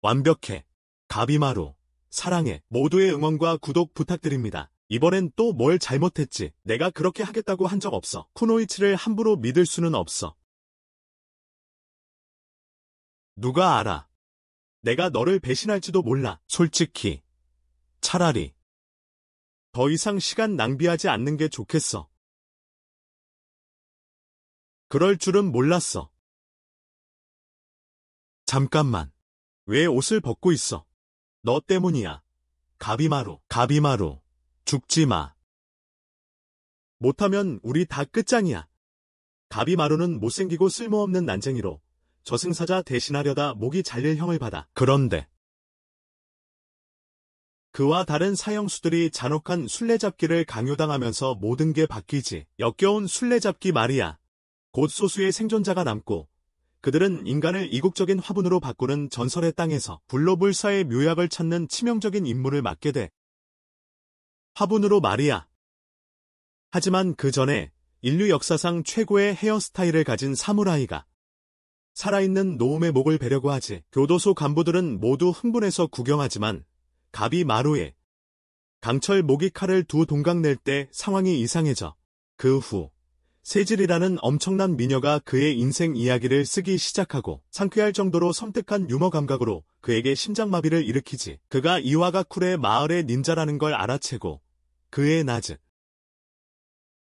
완벽해. 가비마루. 사랑해. 모두의 응원과 구독 부탁드립니다. 이번엔 또 뭘 잘못했지? 내가 그렇게 하겠다고 한 적 없어. 쿠노이치를 함부로 믿을 수는 없어. 누가 알아? 내가 너를 배신할지도 몰라. 솔직히. 차라리. 더 이상 시간 낭비하지 않는 게 좋겠어. 그럴 줄은 몰랐어. 잠깐만. 왜 옷을 벗고 있어? 너 때문이야. 가비마루. 가비마루. 죽지 마. 못하면 우리 다 끝장이야. 가비마루는 못생기고 쓸모없는 난쟁이로 저승사자 대신하려다 목이 잘릴 형을 받아. 그런데 그와 다른 사형수들이 잔혹한 술래잡기를 강요당하면서 모든 게 바뀌지. 역겨운 술래잡기 말이야. 곧 소수의 생존자가 남고 그들은 인간을 이국적인 화분으로 바꾸는 전설의 땅에서 불로불사의 묘약을 찾는 치명적인 임무를 맡게 돼. 화분으로 말이야. 하지만 그 전에 인류 역사상 최고의 헤어스타일을 가진 사무라이가 살아있는 노움의 목을 베려고 하지. 교도소 간부들은 모두 흥분해서 구경하지만 가비마루의 강철 모기 칼을 두 동강 낼 때 상황이 이상해져. 그 후 세질이라는 엄청난 미녀가 그의 인생 이야기를 쓰기 시작하고 상쾌할 정도로 섬뜩한 유머 감각으로 그에게 심장마비를 일으키지. 그가 이와가쿠레 마을의 닌자라는 걸 알아채고 그의 낮은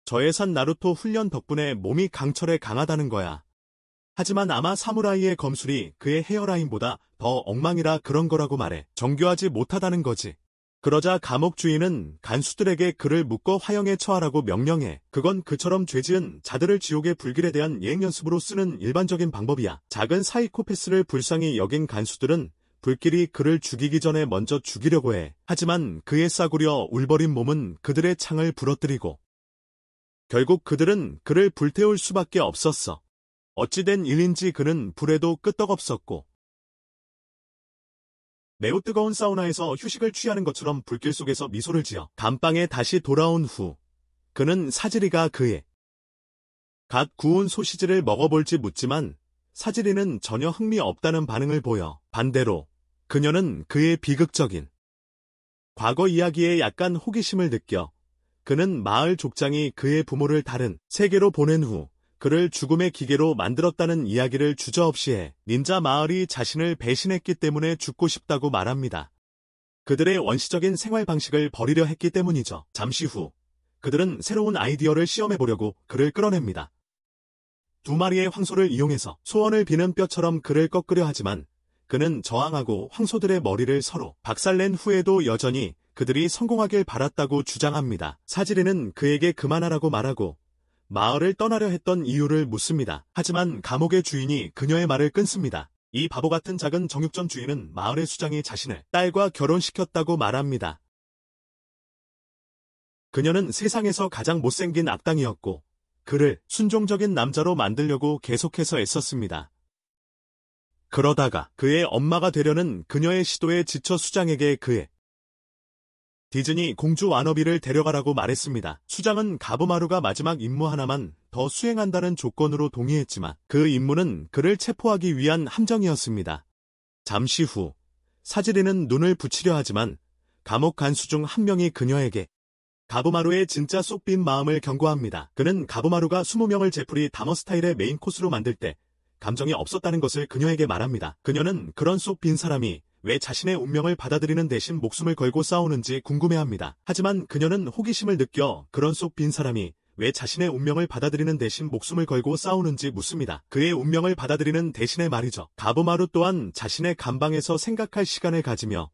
저예산 나루토 훈련 덕분에 몸이 강철에 강하다는 거야. 하지만 아마 사무라이의 검술이 그의 헤어라인보다 더 엉망이라 그런 거라고 말해. 정교하지 못하다는 거지. 그러자 감옥 주인은 간수들에게 그를 묶어 화형에 처하라고 명령해. 그건 그처럼 죄지은 자들을 지옥의 불길에 대한 예행 연습으로 쓰는 일반적인 방법이야. 작은 사이코패스를 불쌍히 여긴 간수들은 불길이 그를 죽이기 전에 먼저 죽이려고 해. 하지만 그의 싸구려 울버린 몸은 그들의 창을 부러뜨리고 결국 그들은 그를 불태울 수밖에 없었어. 어찌된 일인지 그는 불에도 끄떡없었고 매우 뜨거운 사우나에서 휴식을 취하는 것처럼 불길 속에서 미소를 지어 감방에 다시 돌아온 후 그는 사지리가 그의 갓 구운 소시지를 먹어볼지 묻지만 사지리는 전혀 흥미없다는 반응을 보여. 반대로 그녀는 그의 비극적인 과거 이야기에 약간 호기심을 느껴. 그는 마을 족장이 그의 부모를 다른 세계로 보낸 후 그를 죽음의 기계로 만들었다는 이야기를 주저없이 해. 닌자 마을이 자신을 배신했기 때문에 죽고 싶다고 말합니다. 그들의 원시적인 생활 방식을 버리려 했기 때문이죠. 잠시 후 그들은 새로운 아이디어를 시험해보려고 그를 끌어냅니다. 두 마리의 황소를 이용해서 소원을 비는 뼈처럼 그를 꺾으려 하지만 그는 저항하고 황소들의 머리를 서로 박살낸 후에도 여전히 그들이 성공하길 바랐다고 주장합니다. 사지리는 그에게 그만하라고 말하고 마을을 떠나려 했던 이유를 묻습니다. 하지만 감옥의 주인이 그녀의 말을 끊습니다. 이 바보 같은 작은 정육점 주인은 마을의 수장이 자신을 딸과 결혼시켰다고 말합니다. 그녀는 세상에서 가장 못생긴 악당이었고 그를 순종적인 남자로 만들려고 계속해서 애썼습니다. 그러다가 그의 엄마가 되려는 그녀의 시도에 지쳐 수장에게 그의 디즈니 공주 와너비를 데려가라고 말했습니다. 수장은 가부마루가 마지막 임무 하나만 더 수행한다는 조건으로 동의했지만 그 임무는 그를 체포하기 위한 함정이었습니다. 잠시 후 사지리는 눈을 붙이려 하지만 감옥 간수 중 한 명이 그녀에게 가부마루의 진짜 쏙 빈 마음을 경고합니다. 그는 가부마루가 20명을 제프리 다머 스타일의 메인 코스로 만들 때 감정이 없었다는 것을 그녀에게 말합니다. 그녀는 그런 쏙 빈 사람이 왜 자신의 운명을 받아들이는 대신 목숨을 걸고 싸우는지 궁금해합니다. 하지만 그녀는 호기심을 느껴 그런 쏙 빈 사람이 왜 자신의 운명을 받아들이는 대신 목숨을 걸고 싸우는지 묻습니다. 그의 운명을 받아들이는 대신의 말이죠. 가부마루 또한 자신의 감방에서 생각할 시간을 가지며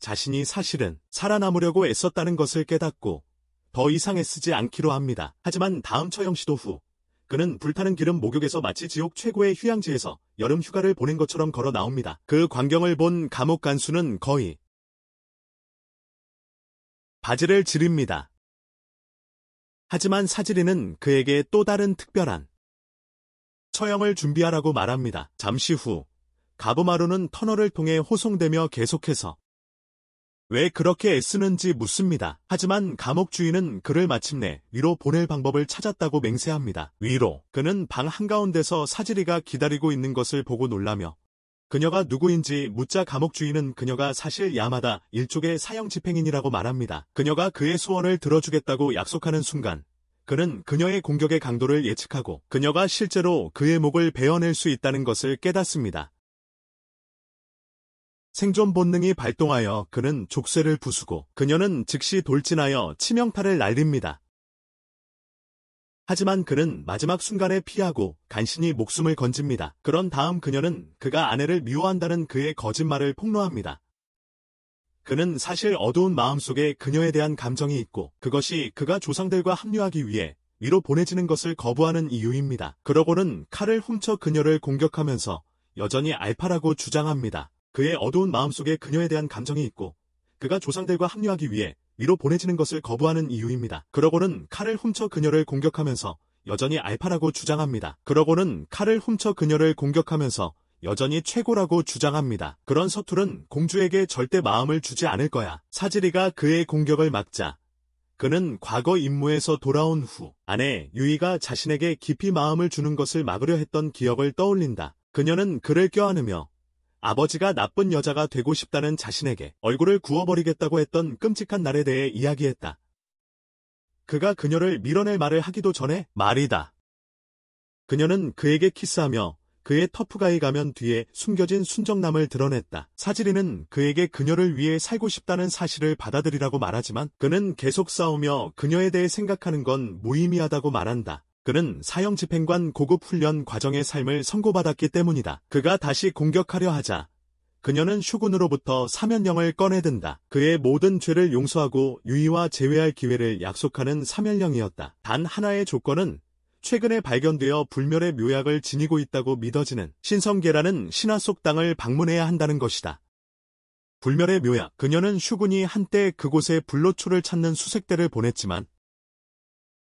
자신이 사실은 살아남으려고 애썼다는 것을 깨닫고 더 이상 애쓰지 않기로 합니다. 하지만 다음 처형 시도 후 그는 불타는 기름 목욕에서 마치 지옥 최고의 휴양지에서 여름 휴가를 보낸 것처럼 걸어 나옵니다. 그 광경을 본 감옥 간수는 거의 바지를 지립니다. 하지만 사지리는 그에게 또 다른 특별한 처형을 준비하라고 말합니다. 잠시 후 가부마루는 터널을 통해 호송되며 계속해서 왜 그렇게 애쓰는지 묻습니다. 하지만 감옥 주인은 그를 마침내 위로 보낼 방법을 찾았다고 맹세합니다. 위로. 그는 방 한가운데서 사지리가 기다리고 있는 것을 보고 놀라며 그녀가 누구인지 묻자 감옥 주인은 그녀가 사실 야마다 일족의 사형 집행인이라고 말합니다. 그녀가 그의 소원을 들어주겠다고 약속하는 순간 그는 그녀의 공격의 강도를 예측하고 그녀가 실제로 그의 목을 베어낼 수 있다는 것을 깨닫습니다. 생존 본능이 발동하여 그는 족쇄를 부수고 그녀는 즉시 돌진하여 치명타를 날립니다. 하지만 그는 마지막 순간에 피하고 간신히 목숨을 건집니다. 그런 다음 그녀는 그가 아내를 미워한다는 그의 거짓말을 폭로합니다. 그는 사실 어두운 마음속에 그녀에 대한 감정이 있고 그것이 그가 조상들과 합류하기 위해 위로 보내지는 것을 거부하는 이유입니다. 그러고는 칼을 훔쳐 그녀를 공격하면서 여전히 알파라고 주장합니다. 그의 어두운 마음속에 그녀에 대한 감정이 있고 그가 조상들과 합류하기 위해 위로 보내지는 것을 거부하는 이유입니다. 그러고는 칼을 훔쳐 그녀를 공격하면서 여전히 알파라고 주장합니다. 그러고는 칼을 훔쳐 그녀를 공격하면서 여전히 최고라고 주장합니다. 그런 서툴은 공주에게 절대 마음을 주지 않을 거야. 사지리가 그의 공격을 막자 그는 과거 임무에서 돌아온 후 아내 유이가 자신에게 깊이 마음을 주는 것을 막으려 했던 기억을 떠올린다. 그녀는 그를 껴안으며 아버지가 나쁜 여자가 되고 싶다는 자신에게 얼굴을 구워버리겠다고 했던 끔찍한 날에 대해 이야기했다. 그가 그녀를 밀어낼 말을 하기도 전에 말이다. 그녀는 그에게 키스하며 그의 터프가이 가면 뒤에 숨겨진 순정남을 드러냈다. 사지리는 그에게 그녀를 위해 살고 싶다는 사실을 받아들이라고 말하지만 그는 계속 싸우며 그녀에 대해 생각하는 건 무의미하다고 말한다. 그는 사형 집행관 고급 훈련 과정의 삶을 선고받았기 때문이다. 그가 다시 공격하려 하자 그녀는 슈군으로부터 사면령을 꺼내든다. 그의 모든 죄를 용서하고 유이와 재회할 기회를 약속하는 사면령이었다. 단 하나의 조건은 최근에 발견되어 불멸의 묘약을 지니고 있다고 믿어지는 신성계라는 신화 속 땅을 방문해야 한다는 것이다. 불멸의 묘약. 그녀는 슈군이 한때 그곳에 불로초를 찾는 수색대를 보냈지만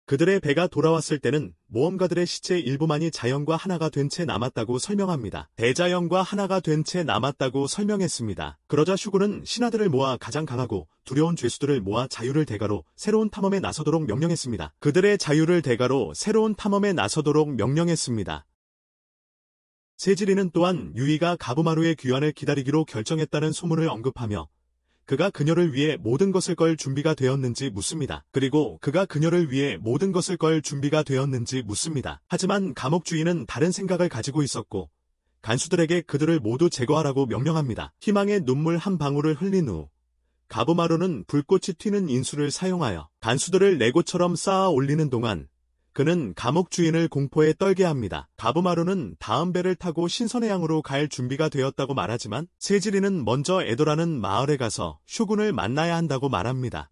그들의 배가 돌아왔을 때는 모험가들의 시체 일부만이 자연과 하나가 된 채 남았다고 설명합니다. 대자연과 하나가 된 채 남았다고 설명했습니다. 그러자 슈군은 신하들을 모아 가장 강하고 두려운 죄수들을 모아 자유를 대가로 새로운 탐험에 나서도록 명령했습니다. 그들의 자유를 대가로 새로운 탐험에 나서도록 명령했습니다. 세지리는 또한 유이가 가부마루의 귀환을 기다리기로 결정했다는 소문을 언급하며 그가 그녀를 위해 모든 것을 걸 준비가 되었는지 묻습니다. 그리고 그가 그녀를 위해 모든 것을 걸 준비가 되었는지 묻습니다. 하지만 감옥 주인은 다른 생각을 가지고 있었고 간수들에게 그들을 모두 제거하라고 명령합니다. 희망의 눈물 한 방울을 흘린 후 가부마루는 불꽃이 튀는 인수를 사용하여 간수들을 레고처럼 쌓아 올리는 동안 그는 감옥 주인을 공포에 떨게 합니다. 가부마루는 다음 배를 타고 신선해양으로 갈 준비가 되었다고 말하지만 세지리는 먼저 에도라는 마을에 가서 슈군을 만나야 한다고 말합니다.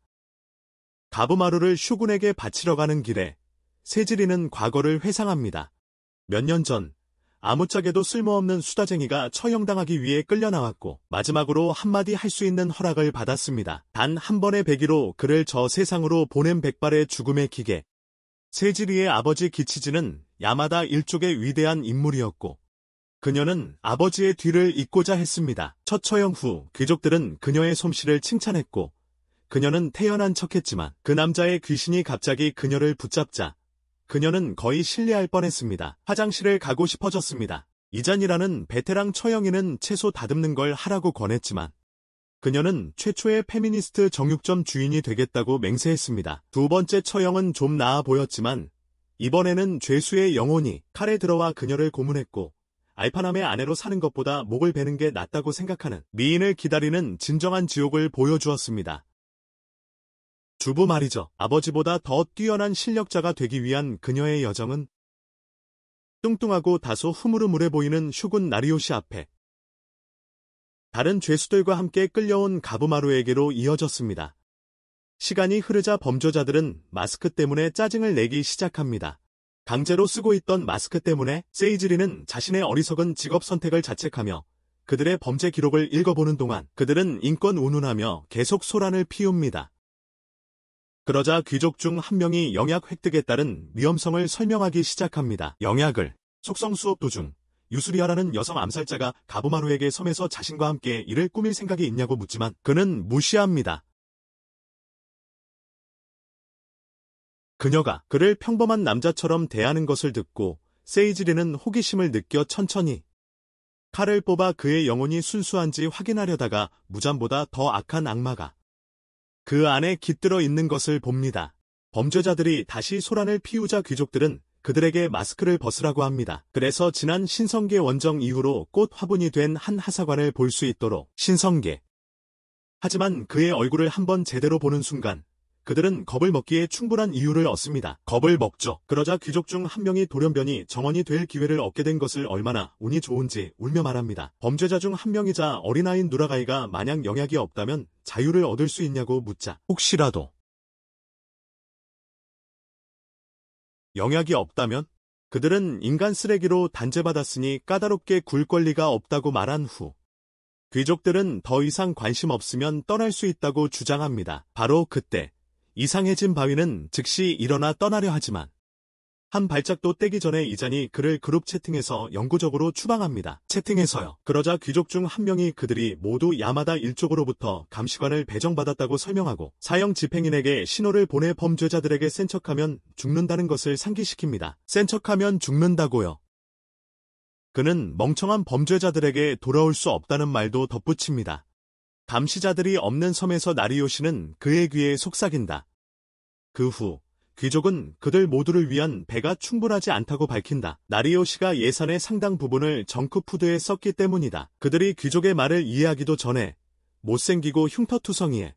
가부마루를 슈군에게 바치러 가는 길에 세지리는 과거를 회상합니다. 몇 년 전 아무짝에도 쓸모없는 수다쟁이가 처형당하기 위해 끌려 나왔고 마지막으로 한마디 할 수 있는 허락을 받았습니다. 단 한 번의 배기로 그를 저 세상으로 보낸 백발의 죽음의 기계. 세지리의 아버지 기치즈는 야마다 일족의 위대한 인물이었고 그녀는 아버지의 뒤를 잇고자 했습니다. 첫 처형 후 귀족들은 그녀의 솜씨를 칭찬했고 그녀는 태연한 척했지만 그 남자의 귀신이 갑자기 그녀를 붙잡자 그녀는 거의 실례할 뻔했습니다. 화장실을 가고 싶어졌습니다. 이잔이라는 베테랑 처형이는 채소 다듬는 걸 하라고 권했지만 그녀는 최초의 페미니스트 정육점 주인이 되겠다고 맹세했습니다. 두 번째 처형은 좀 나아 보였지만 이번에는 죄수의 영혼이 칼에 들어와 그녀를 고문했고 알파남의 아내로 사는 것보다 목을 베는 게 낫다고 생각하는 미인을 기다리는 진정한 지옥을 보여주었습니다. 주부 말이죠. 아버지보다 더 뛰어난 실력자가 되기 위한 그녀의 여정은 뚱뚱하고 다소 흐물흐물해 보이는 슈군 나리오시 앞에 다른 죄수들과 함께 끌려온 가부마루에게로 이어졌습니다. 시간이 흐르자 범죄자들은 마스크 때문에 짜증을 내기 시작합니다. 강제로 쓰고 있던 마스크 때문에 세이지리는 자신의 어리석은 직업 선택을 자책하며 그들의 범죄 기록을 읽어보는 동안 그들은 인권 운운하며 계속 소란을 피웁니다. 그러자 귀족 중 한 명이 영약 획득에 따른 위험성을 설명하기 시작합니다. 영약을 속성 수업 도중 유수리아라는 여성 암살자가 가부마루에게 섬에서 자신과 함께 이를 꾸밀 생각이 있냐고 묻지만 그는 무시합니다. 그녀가 그를 평범한 남자처럼 대하는 것을 듣고 세이지리는 호기심을 느껴 천천히 칼을 뽑아 그의 영혼이 순수한지 확인하려다가 무잠보다 더 악한 악마가 그 안에 깃들어 있는 것을 봅니다. 범죄자들이 다시 소란을 피우자 귀족들은 그들에게 마스크를 벗으라고 합니다. 그래서 지난 신성계 원정 이후로 꽃 화분이 된 한 하사관을 볼 수 있도록 신성계. 하지만 그의 얼굴을 한번 제대로 보는 순간 그들은 겁을 먹기에 충분한 이유를 얻습니다. 겁을 먹죠. 그러자 귀족 중 한 명이 돌연변이 정원이 될 기회를 얻게 된 것을 얼마나 운이 좋은지 울며 말합니다. 범죄자 중 한 명이자 어린아이인 누라가이가 만약 영약이 없다면 자유를 얻을 수 있냐고 묻자 혹시라도 영약이 없다면? 그들은 인간 쓰레기로 단죄받았으니 까다롭게 굴 권리가 없다고 말한 후 귀족들은 더 이상 관심 없으면 떠날 수 있다고 주장합니다. 바로 그때 이상해진 바위는 즉시 일어나 떠나려 하지만 한 발짝도 떼기 전에 이잔이 그를 그룹 채팅에서 영구적으로 추방합니다. 채팅에서요. 그러자 귀족 중 한 명이 그들이 모두 야마다 일족으로부터 감시관을 배정받았다고 설명하고 사형 집행인에게 신호를 보내 범죄자들에게 센 척하면 죽는다는 것을 상기시킵니다. 센 척하면 죽는다고요. 그는 멍청한 범죄자들에게 돌아올 수 없다는 말도 덧붙입니다. 감시자들이 없는 섬에서 나리요시는 그의 귀에 속삭인다. 그 후 귀족은 그들 모두를 위한 배가 충분하지 않다고 밝힌다. 나리요시가 예산의 상당 부분을 정크푸드에 썼기 때문이다. 그들이 귀족의 말을 이해하기도 전에 못생기고 흉터투성이에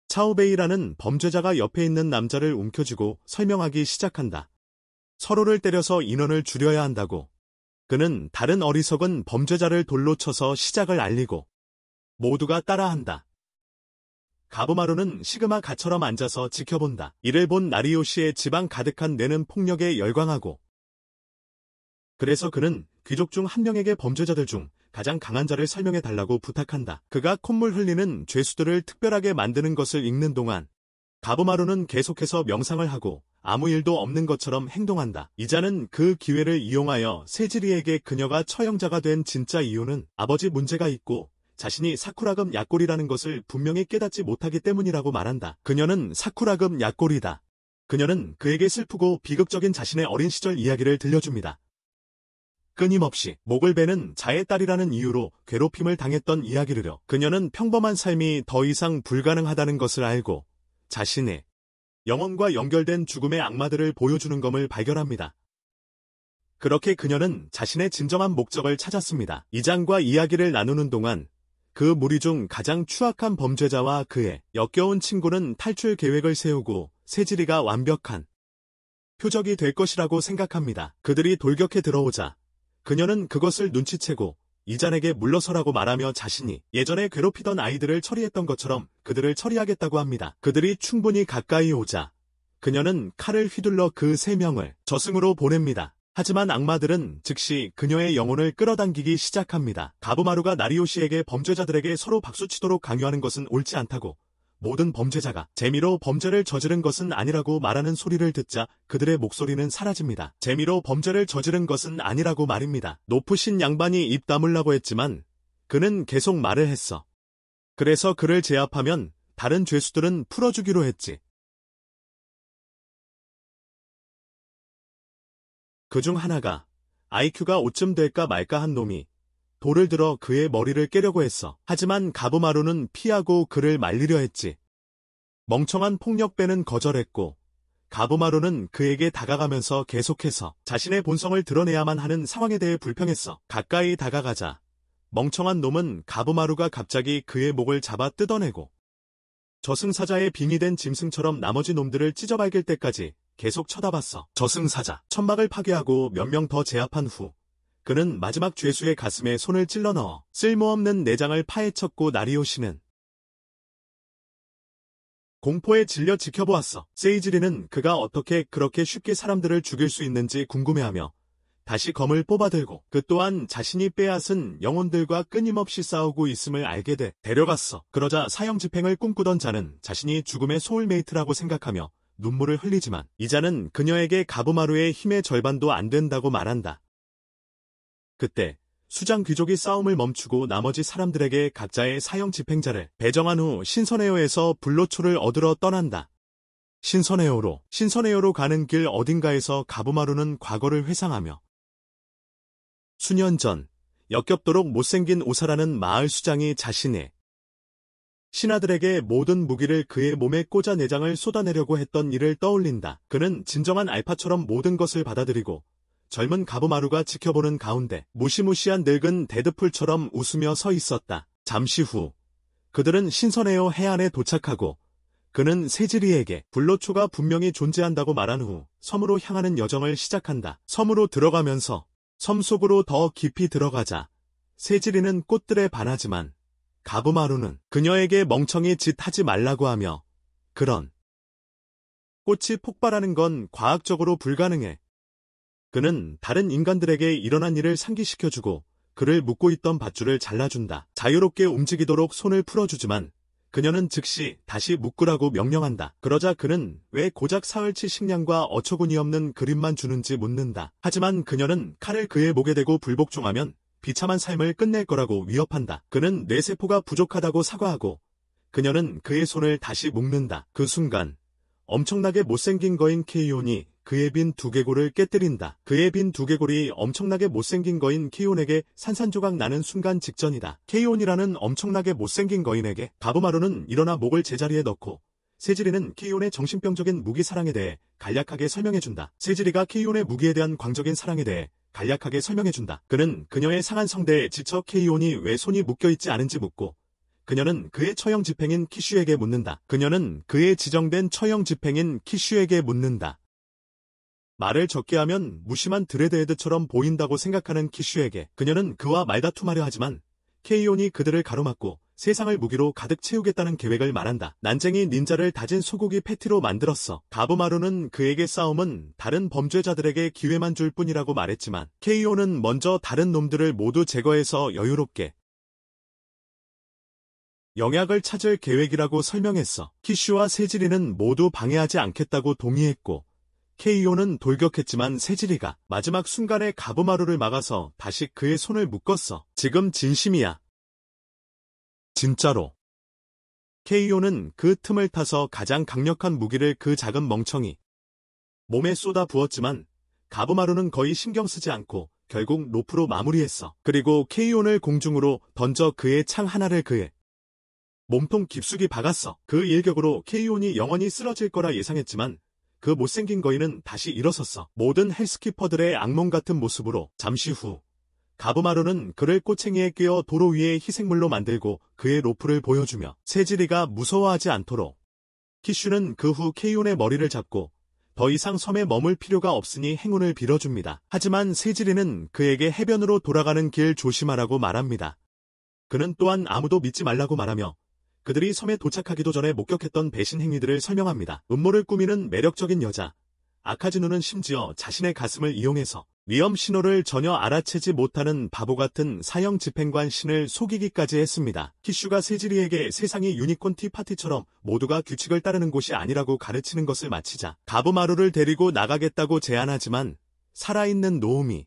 차오베이라는 범죄자가 옆에 있는 남자를 움켜쥐고 설명하기 시작한다. 서로를 때려서 인원을 줄여야 한다고. 그는 다른 어리석은 범죄자를 돌로 쳐서 시작을 알리고 모두가 따라한다. 가부마루는 시그마 가처럼 앉아서 지켜본다. 이를 본 나리요시의 지방 가득한 뇌는 폭력에 열광하고 그래서 그는 귀족 중 한 명에게 범죄자들 중 가장 강한 자를 설명해달라고 부탁한다. 그가 콧물 흘리는 죄수들을 특별하게 만드는 것을 읽는 동안 가부마루는 계속해서 명상을 하고 아무 일도 없는 것처럼 행동한다. 이자는 그 기회를 이용하여 세지리에게 그녀가 처형자가 된 진짜 이유는 아버지 문제가 있고 자신이 사쿠라금 약골이라는 것을 분명히 깨닫지 못하기 때문이라고 말한다. 그녀는 사쿠라금 약골이다. 그녀는 그에게 슬프고 비극적인 자신의 어린 시절 이야기를 들려줍니다. 끊임없이 목을 베는 자의 딸이라는 이유로 괴롭힘을 당했던 이야기를요. 그녀는 평범한 삶이 더 이상 불가능하다는 것을 알고 자신의 영혼과 연결된 죽음의 악마들을 보여주는 것을 발견합니다. 그렇게 그녀는 자신의 진정한 목적을 찾았습니다. 이장과 이야기를 나누는 동안 그 무리 중 가장 추악한 범죄자와 그의 역겨운 친구는 탈출 계획을 세우고 세지리가 완벽한 표적이 될 것이라고 생각합니다. 그들이 돌격해 들어오자 그녀는 그것을 눈치채고 이잔에게 물러서라고 말하며 자신이 예전에 괴롭히던 아이들을 처리했던 것처럼 그들을 처리하겠다고 합니다. 그들이 충분히 가까이 오자 그녀는 칼을 휘둘러 그 세 명을 저승으로 보냅니다. 하지만 악마들은 즉시 그녀의 영혼을 끌어당기기 시작합니다. 가부마루가 나리요시에게 범죄자들에게 서로 박수치도록 강요하는 것은 옳지 않다고 모든 범죄자가 재미로 범죄를 저지른 것은 아니라고 말하는 소리를 듣자 그들의 목소리는 사라집니다. 재미로 범죄를 저지른 것은 아니라고 말입니다. 높으신 양반이 입 다물라고 했지만 그는 계속 말을 했어. 그래서 그를 제압하면 다른 죄수들은 풀어주기로 했지. 그중 하나가 IQ가 5쯤 될까 말까 한 놈이 돌을 들어 그의 머리를 깨려고 했어. 하지만 가부마루는 피하고 그를 말리려 했지. 멍청한 폭력배는 거절했고 가부마루는 그에게 다가가면서 계속해서 자신의 본성을 드러내야만 하는 상황에 대해 불평했어. 가까이 다가가자 멍청한 놈은 가부마루가 갑자기 그의 목을 잡아 뜯어내고 저승사자의 빙의된 짐승처럼 나머지 놈들을 찢어발길 때까지 계속 쳐다봤어. 저승사자 천막을 파괴하고 몇 명 더 제압한 후 그는 마지막 죄수의 가슴에 손을 찔러 넣어 쓸모없는 내장을 파헤쳤고 나리요시는 공포에 질려 지켜보았어. 세이지리는 그가 어떻게 그렇게 쉽게 사람들을 죽일 수 있는지 궁금해하며 다시 검을 뽑아들고 그 또한 자신이 빼앗은 영혼들과 끊임없이 싸우고 있음을 알게 돼 데려갔어. 그러자 사형 집행을 꿈꾸던 자는 자신이 죽음의 소울메이트라고 생각하며 눈물을 흘리지만 이자는 그녀에게 가부마루의 힘의 절반도 안 된다고 말한다. 그때 수장 귀족이 싸움을 멈추고 나머지 사람들에게 각자의 사형 집행자를 배정한 후 신선에어에서 불로초를 얻으러 떠난다. 신선에어로 가는 길 어딘가에서 가부마루는 과거를 회상하며 수년 전 역겹도록 못생긴 오사라는 마을 수장이 자신의 신하들에게 모든 무기를 그의 몸에 꽂아 내장을 쏟아내려고 했던 일을 떠올린다. 그는 진정한 알파처럼 모든 것을 받아들이고 젊은 가부마루가 지켜보는 가운데 무시무시한 늙은 데드풀처럼 웃으며 서 있었다. 잠시 후 그들은 신선해요 해안에 도착하고 그는 세지리에게 불로초가 분명히 존재한다고 말한 후 섬으로 향하는 여정을 시작한다. 섬으로 들어가면서 섬 속으로 더 깊이 들어가자 세지리는 꽃들에 반하지만 가부마루는 그녀에게 멍청이 짓 하지 말라고 하며 그런 꽃이 폭발하는 건 과학적으로 불가능해. 그는 다른 인간들에게 일어난 일을 상기시켜주고 그를 묶고 있던 밧줄을 잘라준다. 자유롭게 움직이도록 손을 풀어주지만 그녀는 즉시 다시 묶으라고 명령한다. 그러자 그는 왜 고작 사흘치 식량과 어처구니 없는 그림만 주는지 묻는다. 하지만 그녀는 칼을 그의 목에 대고 불복종하면 비참한 삶을 끝낼 거라고 위협한다. 그는 뇌세포가 부족하다고 사과하고 그녀는 그의 손을 다시 묶는다. 그 순간 엄청나게 못생긴 거인 케이온이 그의 빈 두개골을 깨뜨린다. 그의 빈 두개골이 엄청나게 못생긴 거인 케이온에게 산산조각 나는 순간 직전이다. 케이온이라는 엄청나게 못생긴 거인에게 가부마루는 일어나 목을 제자리에 넣고 세지리는 케이온의 정신병적인 무기 사랑에 대해 간략하게 설명해준다. 세지리가 케이온의 무기에 대한 광적인 사랑에 대해 간략하게 설명해준다. 그는 그녀의 상한 성대에 지쳐 케이온이 왜 손이 묶여있지 않은지 묻고 그녀는 그의 처형 집행인 키슈에게 묻는다. 그녀는 그의 지정된 처형 집행인 키슈에게 묻는다. 말을 적게 하면 무심한 드레드헤드처럼 보인다고 생각하는 키슈에게 그녀는 그와 말다툼하려 하지만 케이온이 그들을 가로막고 세상을 무기로 가득 채우겠다는 계획을 말한다. 난쟁이 닌자를 다진 소고기 패티로 만들었어. 가부마루는 그에게 싸움은 다른 범죄자들에게 기회만 줄 뿐이라고 말했지만 케이온은 먼저 다른 놈들을 모두 제거해서 여유롭게 영약을 찾을 계획이라고 설명했어. 키슈와 세지리는 모두 방해하지 않겠다고 동의했고 케이온은 돌격했지만 세지리가 마지막 순간에 가부마루를 막아서 다시 그의 손을 묶었어. 지금 진심이야. 진짜로. 케이온은 그 틈을 타서 가장 강력한 무기를 그 작은 멍청이 몸에 쏟아 부었지만 가부마루는 거의 신경 쓰지 않고 결국 로프로 마무리했어. 그리고 케이온을 공중으로 던져 그의 창 하나를 그의 몸통 깊숙이 박았어. 그 일격으로 케이온이 영원히 쓰러질 거라 예상했지만 그 못생긴 거인은 다시 일어섰어. 모든 헬스키퍼들의 악몽 같은 모습으로. 잠시 후 가부마루는 그를 꼬챙이에 끼어 도로 위에 희생물로 만들고 그의 로프를 보여주며 세지리가 무서워하지 않도록 키슈는 그 후 케이온의 머리를 잡고 더 이상 섬에 머물 필요가 없으니 행운을 빌어줍니다. 하지만 세지리는 그에게 해변으로 돌아가는 길 조심하라고 말합니다. 그는 또한 아무도 믿지 말라고 말하며 그들이 섬에 도착하기도 전에 목격했던 배신 행위들을 설명합니다. 음모를 꾸미는 매력적인 여자 아카즈누는 심지어 자신의 가슴을 이용해서 위험 신호를 전혀 알아채지 못하는 바보 같은 사형 집행관 신을 속이기까지 했습니다. 키슈가 세지리에게 세상이 유니콘 티파티처럼 모두가 규칙을 따르는 곳이 아니라고 가르치는 것을 마치자 가부마루를 데리고 나가겠다고 제안하지만 살아있는 노움이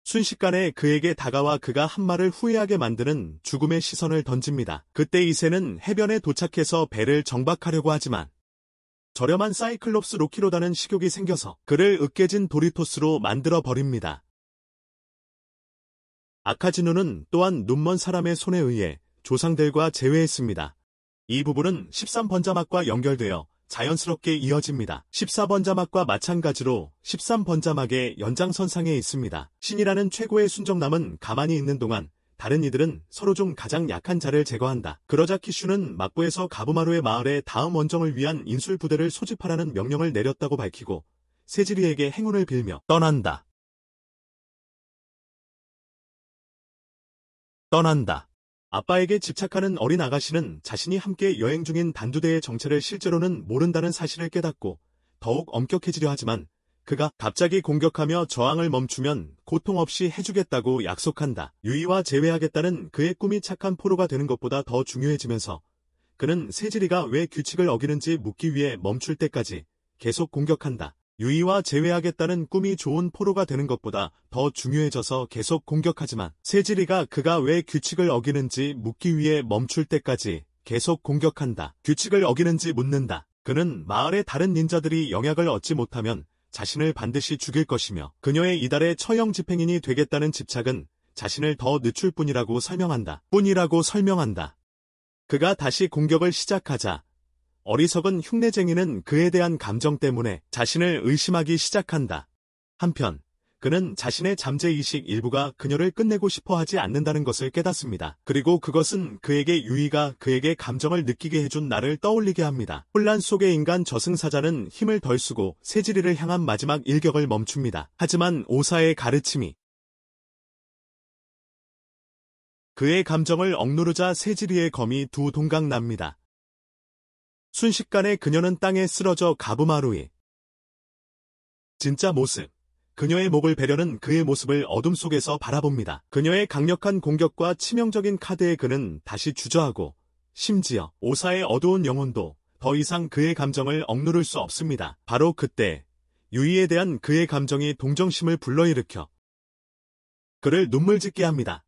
순식간에 그에게 다가와 그가 한 말을 후회하게 만드는 죽음의 시선을 던집니다. 그때 이새는 해변에 도착해서 배를 정박하려고 하지만 저렴한 사이클롭스 로키로다는 식욕이 생겨서 그를 으깨진 도리토스로 만들어버립니다. 아카지누는 또한 눈먼 사람의 손에 의해 조상들과 재회했습니다. 이 부분은 13번자막과 연결되어 자연스럽게 이어집니다. 14번자막과 마찬가지로 13번자막의 연장선상에 있습니다. 신이라는 최고의 순정남은 가만히 있는 동안 다른 이들은 서로 중 가장 약한 자를 제거한다. 그러자 키슈는 막부에서 가부마루의 마을에 다음 원정을 위한 인술 부대를 소집하라는 명령을 내렸다고 밝히고 세지리에게 행운을 빌며 떠난다. 아빠에게 집착하는 어린 아가씨는 자신이 함께 여행 중인 단두대의 정체를 실제로는 모른다는 사실을 깨닫고 더욱 엄격해지려 하지만 그가 갑자기 공격하며 저항을 멈추면 고통 없이 해주겠다고 약속한다. 유이와 재회하겠다는 그의 꿈이 착한 포로가 되는 것보다 더 중요해지면서 그는 세지리가 왜 규칙을 어기는지 묻기 위해 멈출 때까지 계속 공격한다. 유이와 재회하겠다는 꿈이 좋은 포로가 되는 것보다 더 중요해져서 계속 공격하지만 세지리가 그가 왜 규칙을 어기는지 묻기 위해 멈출 때까지 계속 공격한다. 규칙을 어기는지 묻는다. 그는 마을의 다른 닌자들이 영약을 얻지 못하면 자신을 반드시 죽일 것이며 그녀의 이달의 처형 집행인이 되겠다는 집착은 자신을 더 늦출 뿐이라고 설명한다. 그가 다시 공격을 시작하자 어리석은 흉내쟁이는 그에 대한 감정 때문에 자신을 의심하기 시작한다. 한편 그는 자신의 잠재의식 일부가 그녀를 끝내고 싶어 하지 않는다는 것을 깨닫습니다. 그리고 그것은 그에게 유이가 그에게 감정을 느끼게 해준 날을 떠올리게 합니다. 혼란 속의 인간 저승사자는 힘을 덜 쓰고 세지리를 향한 마지막 일격을 멈춥니다. 하지만 오사의 가르침이 그의 감정을 억누르자 세지리의 검이 두 동강 납니다. 순식간에 그녀는 땅에 쓰러져 가부마루의 진짜 모습, 그녀의 목을 베려는 그의 모습을 어둠 속에서 바라봅니다. 그녀의 강력한 공격과 치명적인 카드에 그는 다시 주저하고 심지어 오사의 어두운 영혼도 더 이상 그의 감정을 억누를 수 없습니다. 바로 그때 유이에 대한 그의 감정이 동정심을 불러일으켜 그를 눈물 짓게 합니다.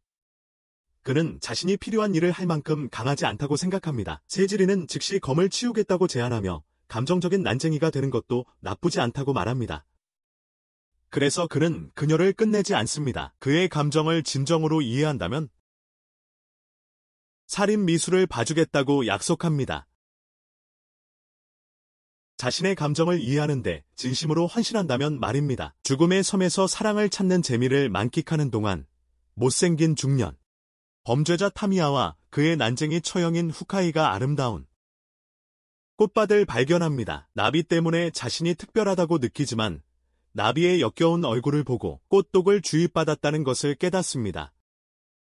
그는 자신이 필요한 일을 할 만큼 강하지 않다고 생각합니다. 세지리는 즉시 검을 치우겠다고 제안하며 감정적인 난쟁이가 되는 것도 나쁘지 않다고 말합니다. 그래서 그는 그녀를 끝내지 않습니다. 그의 감정을 진정으로 이해한다면 살인 미수를 봐주겠다고 약속합니다. 자신의 감정을 이해하는데 진심으로 헌신한다면 말입니다. 죽음의 섬에서 사랑을 찾는 재미를 만끽하는 동안 못생긴 중년 범죄자 타미야와 그의 난쟁이 처형인 후카이가 아름다운 꽃밭을 발견합니다. 나비 때문에 자신이 특별하다고 느끼지만 나비의 역겨운 얼굴을 보고 꽃독을 주입받았다는 것을 깨닫습니다.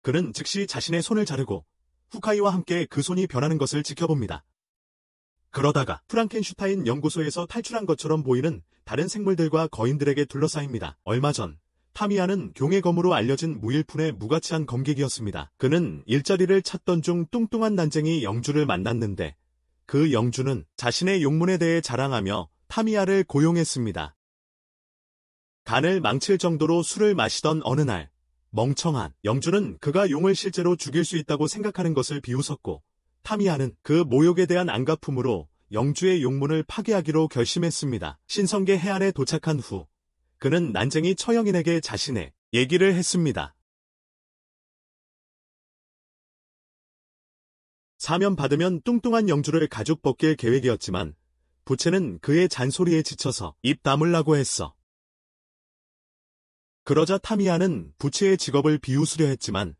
그는 즉시 자신의 손을 자르고 후카이와 함께 그 손이 변하는 것을 지켜봅니다. 그러다가 프랑켄슈타인 연구소에서 탈출한 것처럼 보이는 다른 생물들과 거인들에게 둘러싸입니다. 얼마 전 타미야는 용의 검으로 알려진 무일푼의 무가치한 검객이었습니다. 그는 일자리를 찾던 중 뚱뚱한 난쟁이 영주를 만났는데 그 영주는 자신의 용문에 대해 자랑하며 타미야를 고용했습니다. 간을 망칠 정도로 술을 마시던 어느 날 멍청한 영주는 그가 용을 실제로 죽일 수 있다고 생각하는 것을 비웃었고 타미야는 그 모욕에 대한 안갚음으로 영주의 용문을 파괴하기로 결심했습니다. 신성계 해안에 도착한 후 그는 난쟁이 처형인에게 자신의 얘기를 했습니다. 사면 받으면 뚱뚱한 영주를 가죽 벗길 계획이었지만 부채는 그의 잔소리에 지쳐서 입 다물라고 했어. 그러자 타미야는 부채의 직업을 비웃으려 했지만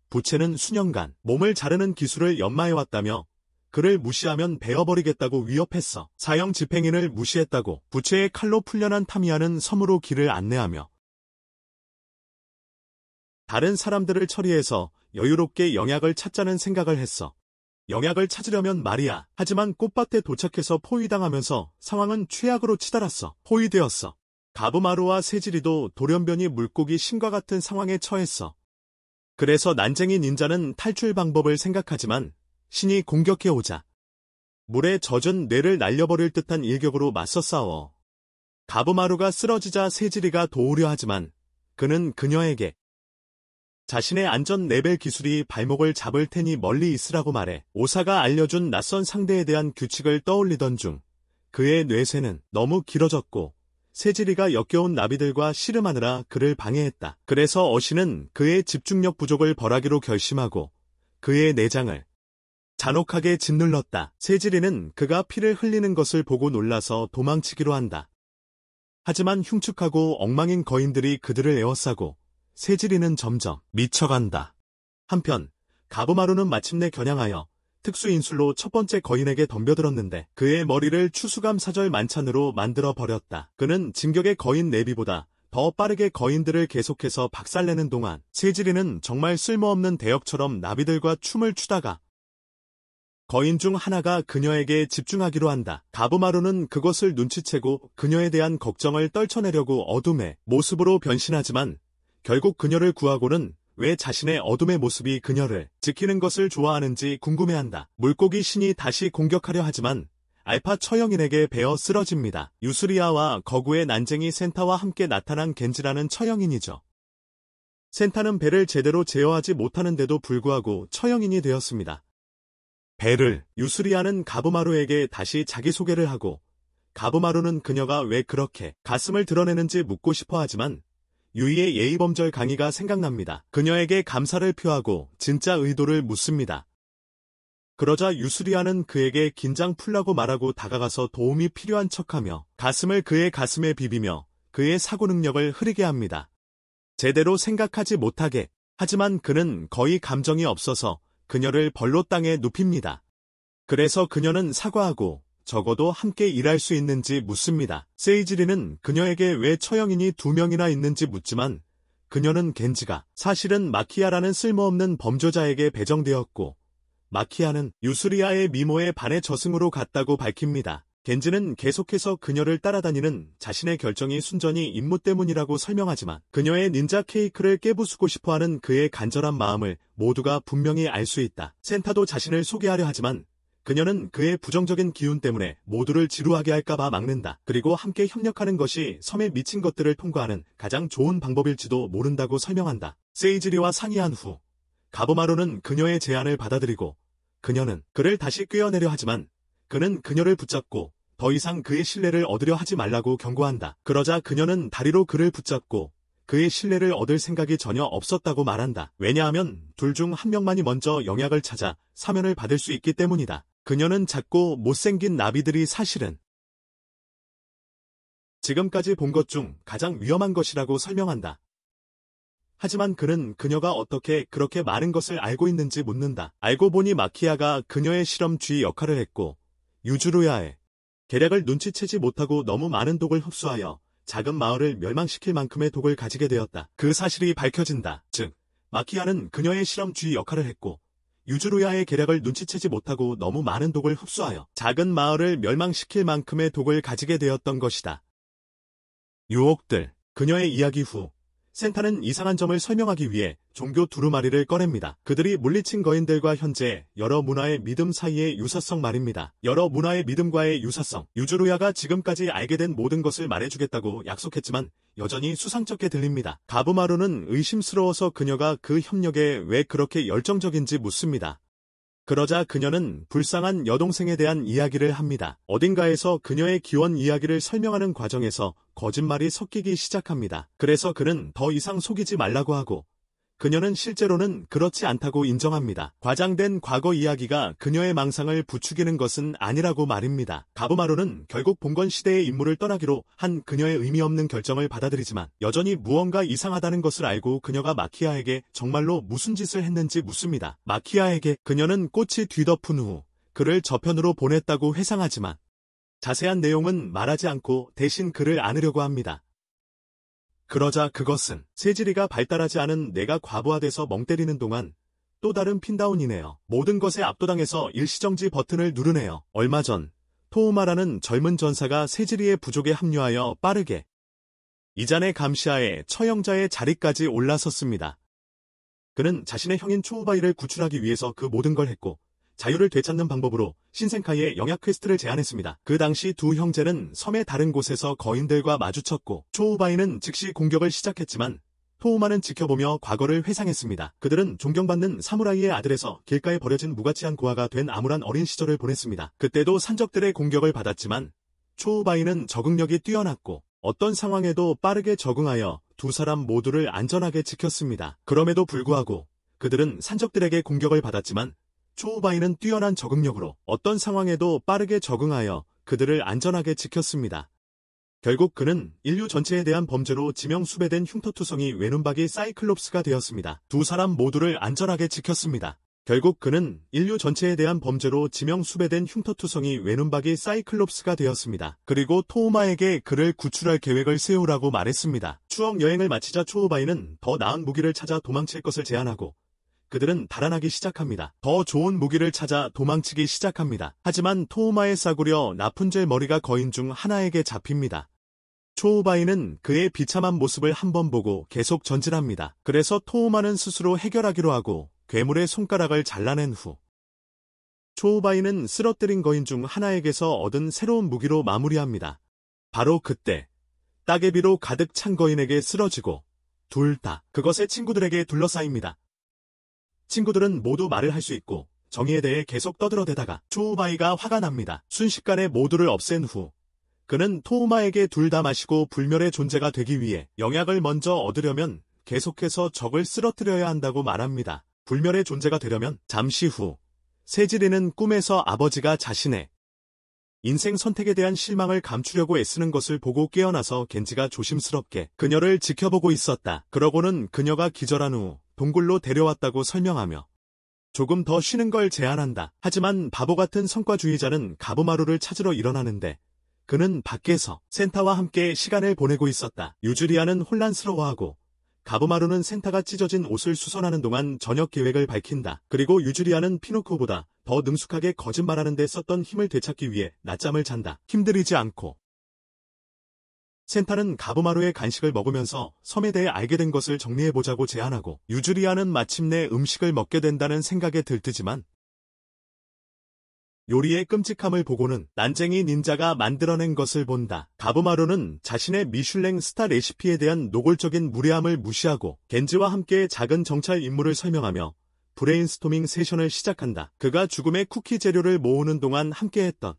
부채는 수년간 몸을 자르는 기술을 연마해왔다며 그를 무시하면 베어버리겠다고 위협했어. 사형 집행인을 무시했다고 부채의 칼로 풀려난 타미야는 섬으로 길을 안내하며 다른 사람들을 처리해서 여유롭게 영약을 찾자는 생각을 했어. 영약을 찾으려면 말이야. 하지만 꽃밭에 도착해서 포위당하면서 상황은 최악으로 치달았어. 포위되었어. 가부마루와 세지리도 돌연변이 물고기 신과 같은 상황에 처했어. 그래서 난쟁이 닌자는 탈출 방법을 생각하지만 신이 공격해오자 물에 젖은 뇌를 날려버릴 듯한 일격으로 맞서 싸워. 가부마루가 쓰러지자 세지리가 도우려 하지만 그는 그녀에게 자신의 안전 레벨 기술이 발목을 잡을 테니 멀리 있으라고 말해. 오사가 알려준 낯선 상대에 대한 규칙을 떠올리던 중 그의 뇌세는 너무 길어졌고 세지리가 역겨운 나비들과 씨름하느라 그를 방해했다. 그래서 어신은 그의 집중력 부족을 벌하기로 결심하고 그의 내장을 잔혹하게 짓눌렀다. 세지리는 그가 피를 흘리는 것을 보고 놀라서 도망치기로 한다. 하지만 흉측하고 엉망인 거인들이 그들을 에워싸고 세지리는 점점 미쳐간다. 한편 가부마루는 마침내 겨냥하여 특수인술로 첫 번째 거인에게 덤벼들었는데 그의 머리를 추수감 사절 만찬으로 만들어 버렸다. 그는 진격의 거인 내비보다 더 빠르게 거인들을 계속해서 박살내는 동안 세지리는 정말 쓸모없는 대역처럼 나비들과 춤을 추다가 거인 중 하나가 그녀에게 집중하기로 한다. 가부마루는 그것을 눈치채고 그녀에 대한 걱정을 떨쳐내려고 어둠의 모습으로 변신하지만 결국 그녀를 구하고는 왜 자신의 어둠의 모습이 그녀를 지키는 것을 좋아하는지 궁금해한다. 물고기 신이 다시 공격하려 하지만 알파 처형인에게 베어 쓰러집니다. 유스리아와 거구의 난쟁이 센타와 함께 나타난 겐지라는 처형인이죠. 센타는 배를 제대로 제어하지 못하는데도 불구하고 처형인이 되었습니다. 배를 유스리아는 가부마루에게 다시 자기소개를 하고 가부마루는 그녀가 왜 그렇게 가슴을 드러내는지 묻고 싶어 하지만 유이의 예의범절 강의가 생각납니다. 그녀에게 감사를 표하고 진짜 의도를 묻습니다. 그러자 유수리아는 그에게 긴장 풀라고 말하고 다가가서 도움이 필요한 척하며 가슴을 그의 가슴에 비비며 그의 사고 능력을 흐리게 합니다. 제대로 생각하지 못하게. 하지만 그는 거의 감정이 없어서 그녀를 벌로 땅에 눕힙니다. 그래서 그녀는 사과하고 적어도 함께 일할 수 있는지 묻습니다. 세이지리는 그녀에게 왜 처형인이 2명이나 있는지 묻지만 그녀는 겐지가 사실은 마키아라는 쓸모없는 범죄자에게 배정되었고 마키아는 유수리아의 미모에 반해 저승으로 갔다고 밝힙니다. 겐지는 계속해서 그녀를 따라다니는 자신의 결정이 순전히 임무 때문이라고 설명하지만 그녀의 닌자 케이크를 깨부수고 싶어하는 그의 간절한 마음을 모두가 분명히 알 수 있다. 센타도 자신을 소개하려 하지만 그녀는 그의 부정적인 기운 때문에 모두를 지루하게 할까봐 막는다. 그리고 함께 협력하는 것이 섬에 미친 것들을 통과하는 가장 좋은 방법일지도 모른다고 설명한다. 세이지리와 상의한 후 가부마루는 그녀의 제안을 받아들이고 그녀는 그를 다시 꿰어내려 하지만 그는 그녀를 붙잡고 더 이상 그의 신뢰를 얻으려 하지 말라고 경고한다. 그러자 그녀는 다리로 그를 붙잡고 그의 신뢰를 얻을 생각이 전혀 없었다고 말한다. 왜냐하면 둘 중 한 명만이 먼저 영약을 찾아 사면을 받을 수 있기 때문이다. 그녀는 작고 못생긴 나비들이 사실은 지금까지 본 것 중 가장 위험한 것이라고 설명한다. 하지만 그는 그녀가 어떻게 그렇게 많은 것을 알고 있는지 묻는다. 알고 보니 마키아가 그녀의 실험 쥐 역할을 했고 유주루야의 계략을 눈치채지 못하고 너무 많은 독을 흡수하여 작은 마을을 멸망시킬 만큼의 독을 가지게 되었다. 그 사실이 밝혀진다. 즉, 마키아는 그녀의 실험 쥐 역할을 했고 유주루야의 계략을 눈치채지 못하고 너무 많은 독을 흡수하여 작은 마을을 멸망시킬 만큼의 독을 가지게 되었던 것이다. 유혹들. 그녀의 이야기 후 센타는 이상한 점을 설명하기 위해 종교 두루마리를 꺼냅니다. 그들이 물리친 거인들과 현재 여러 문화의 믿음 사이의 유사성 말입니다. 여러 문화의 믿음과의 유사성. 유주루야가 지금까지 알게 된 모든 것을 말해주겠다고 약속했지만 여전히 수상쩍게 들립니다. 가부마루는 의심스러워서 그녀가 그 협력에 왜 그렇게 열정적인지 묻습니다. 그러자 그녀는 불쌍한 여동생에 대한 이야기를 합니다. 어딘가에서 그녀의 기원 이야기를 설명하는 과정에서 거짓말이 섞이기 시작합니다. 그래서 그는 더 이상 속이지 말라고 하고 그녀는 실제로는 그렇지 않다고 인정합니다. 과장된 과거 이야기가 그녀의 망상을 부추기는 것은 아니라고 말입니다. 가부마루는 결국 봉건 시대의 임무를 떠나기로 한 그녀의 의미 없는 결정을 받아들이지만 여전히 무언가 이상하다는 것을 알고 그녀가 마키아에게 정말로 무슨 짓을 했는지 묻습니다. 마키아에게 그녀는 꽃이 뒤덮은 후 그를 저편으로 보냈다고 회상하지만 자세한 내용은 말하지 않고 대신 그를 안으려고 합니다. 그러자 그것은 세지리가 발달하지 않은 내가 과부하돼서 멍 때리는 동안 또 다른 핀다운이네요. 모든 것에 압도당해서 일시정지 버튼을 누르네요. 얼마 전 토우마라는 젊은 전사가 세지리의 부족에 합류하여 빠르게 이잔의 감시하에 처형자의 자리까지 올라섰습니다. 그는 자신의 형인 초우바이를 구출하기 위해서 그 모든 걸 했고 자유를 되찾는 방법으로 신센카이의 영약 퀘스트를 제안했습니다. 그 당시 두 형제는 섬의 다른 곳에서 거인들과 마주쳤고 초우바이는 즉시 공격을 시작했지만 토우마는 지켜보며 과거를 회상했습니다. 그들은 존경받는 사무라이의 아들에서 길가에 버려진 무가치한 고아가 된 암울한 어린 시절을 보냈습니다. 그때도 산적들의 공격을 받았지만 초우바이는 적응력이 뛰어났고 어떤 상황에도 빠르게 적응하여 두 사람 모두를 안전하게 지켰습니다. 그럼에도 불구하고 그들은 산적들에게 공격을 받았지만 초우바이는 뛰어난 적응력으로 어떤 상황에도 빠르게 적응하여 그들을 안전하게 지켰습니다. 결국 그는 인류 전체에 대한 범죄로 지명 수배된 흉터투성이 외눈박이 사이클롭스가 되었습니다. 두 사람 모두를 안전하게 지켰습니다. 결국 그는 인류 전체에 대한 범죄로 지명 수배된 흉터투성이 외눈박이 사이클롭스가 되었습니다. 그리고 토우마에게 그를 구출할 계획을 세우라고 말했습니다. 추억 여행을 마치자 초우바이는 더 나은 무기를 찾아 도망칠 것을 제안하고 그들은 달아나기 시작합니다. 더 좋은 무기를 찾아 도망치기 시작합니다. 하지만 토우마의 싸구려 나푼젤 머리가 거인 중 하나에게 잡힙니다. 초우바이는 그의 비참한 모습을 한번 보고 계속 전진합니다. 그래서 토우마는 스스로 해결하기로 하고 괴물의 손가락을 잘라낸 후 초우바이는 쓰러뜨린 거인 중 하나에게서 얻은 새로운 무기로 마무리합니다. 바로 그때 따개비로 가득 찬 거인에게 쓰러지고 둘 다 그것의 친구들에게 둘러싸입니다. 친구들은 모두 말을 할 수 있고 정의에 대해 계속 떠들어대다가 초우바이가 화가 납니다. 순식간에 모두를 없앤 후 그는 토우마에게 둘 다 마시고 불멸의 존재가 되기 위해 영약을 먼저 얻으려면 계속해서 적을 쓰러뜨려야 한다고 말합니다. 불멸의 존재가 되려면 잠시 후 세지리는 꿈에서 아버지가 자신의 인생 선택에 대한 실망을 감추려고 애쓰는 것을 보고 깨어나서 겐지가 조심스럽게 그녀를 지켜보고 있었다. 그러고는 그녀가 기절한 후 동굴로 데려왔다고 설명하며 조금 더 쉬는 걸 제안한다. 하지만 바보 같은 성과주의자는 가부마루를 찾으러 일어나는데 그는 밖에서 센타와 함께 시간을 보내고 있었다. 유주리아는 혼란스러워하고 가부마루는 센타가 찢어진 옷을 수선하는 동안 저녁 계획을 밝힌다. 그리고 유주리아는 피노코보다 더 능숙하게 거짓말하는 데 썼던 힘을 되찾기 위해 낮잠을 잔다. 힘들이지 않고 센타는 가부마루의 간식을 먹으면서 섬에 대해 알게 된 것을 정리해보자고 제안하고 유주리아는 마침내 음식을 먹게 된다는 생각에 들뜨지만 요리의 끔찍함을 보고는 난쟁이 닌자가 만들어낸 것을 본다. 가부마루는 자신의 미슐랭 스타 레시피에 대한 노골적인 무례함을 무시하고 겐지와 함께 작은 정찰 임무를 설명하며 브레인스토밍 세션을 시작한다. 그가 죽음의 쿠키 재료를 모으는 동안 함께했던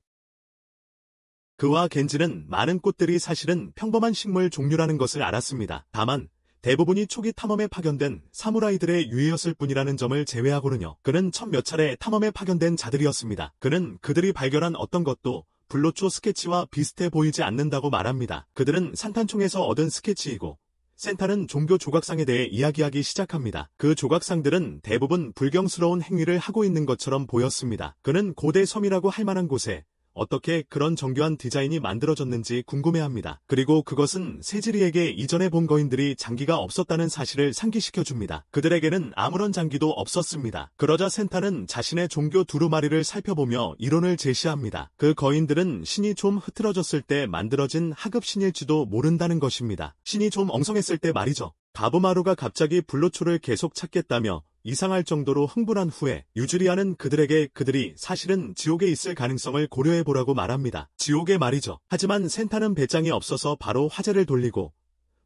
그와 겐지는 많은 꽃들이 사실은 평범한 식물 종류라는 것을 알았습니다. 다만 대부분이 초기 탐험에 파견된 사무라이들의 유해였을 뿐이라는 점을 제외하고는요. 그는 첫 몇 차례 탐험에 파견된 자들이었습니다. 그는 그들이 발견한 어떤 것도 불로초 스케치와 비슷해 보이지 않는다고 말합니다. 그들은 산탄총에서 얻은 스케치이고 센타는 종교 조각상에 대해 이야기하기 시작합니다. 그 조각상들은 대부분 불경스러운 행위를 하고 있는 것처럼 보였습니다. 그는 고대 섬이라고 할 만한 곳에 어떻게 그런 정교한 디자인이 만들어졌는지 궁금해합니다. 그리고 그것은 세지리에게 이전에 본 거인들이 장기가 없었다는 사실을 상기시켜줍니다. 그들에게는 아무런 장기도 없었습니다. 그러자 센타는 자신의 종교 두루마리를 살펴보며 이론을 제시합니다. 그 거인들은 신이 좀 흐트러졌을 때 만들어진 하급신일지도 모른다는 것입니다. 신이 좀 엉성했을 때 말이죠. 가부마루가 갑자기 불로초를 계속 찾겠다며 이상할 정도로 흥분한 후에 유주리아는 그들에게 그들이 사실은 지옥에 있을 가능성을 고려해보라고 말합니다. 지옥에 말이죠. 하지만 센타는 배짱이 없어서 바로 화제를 돌리고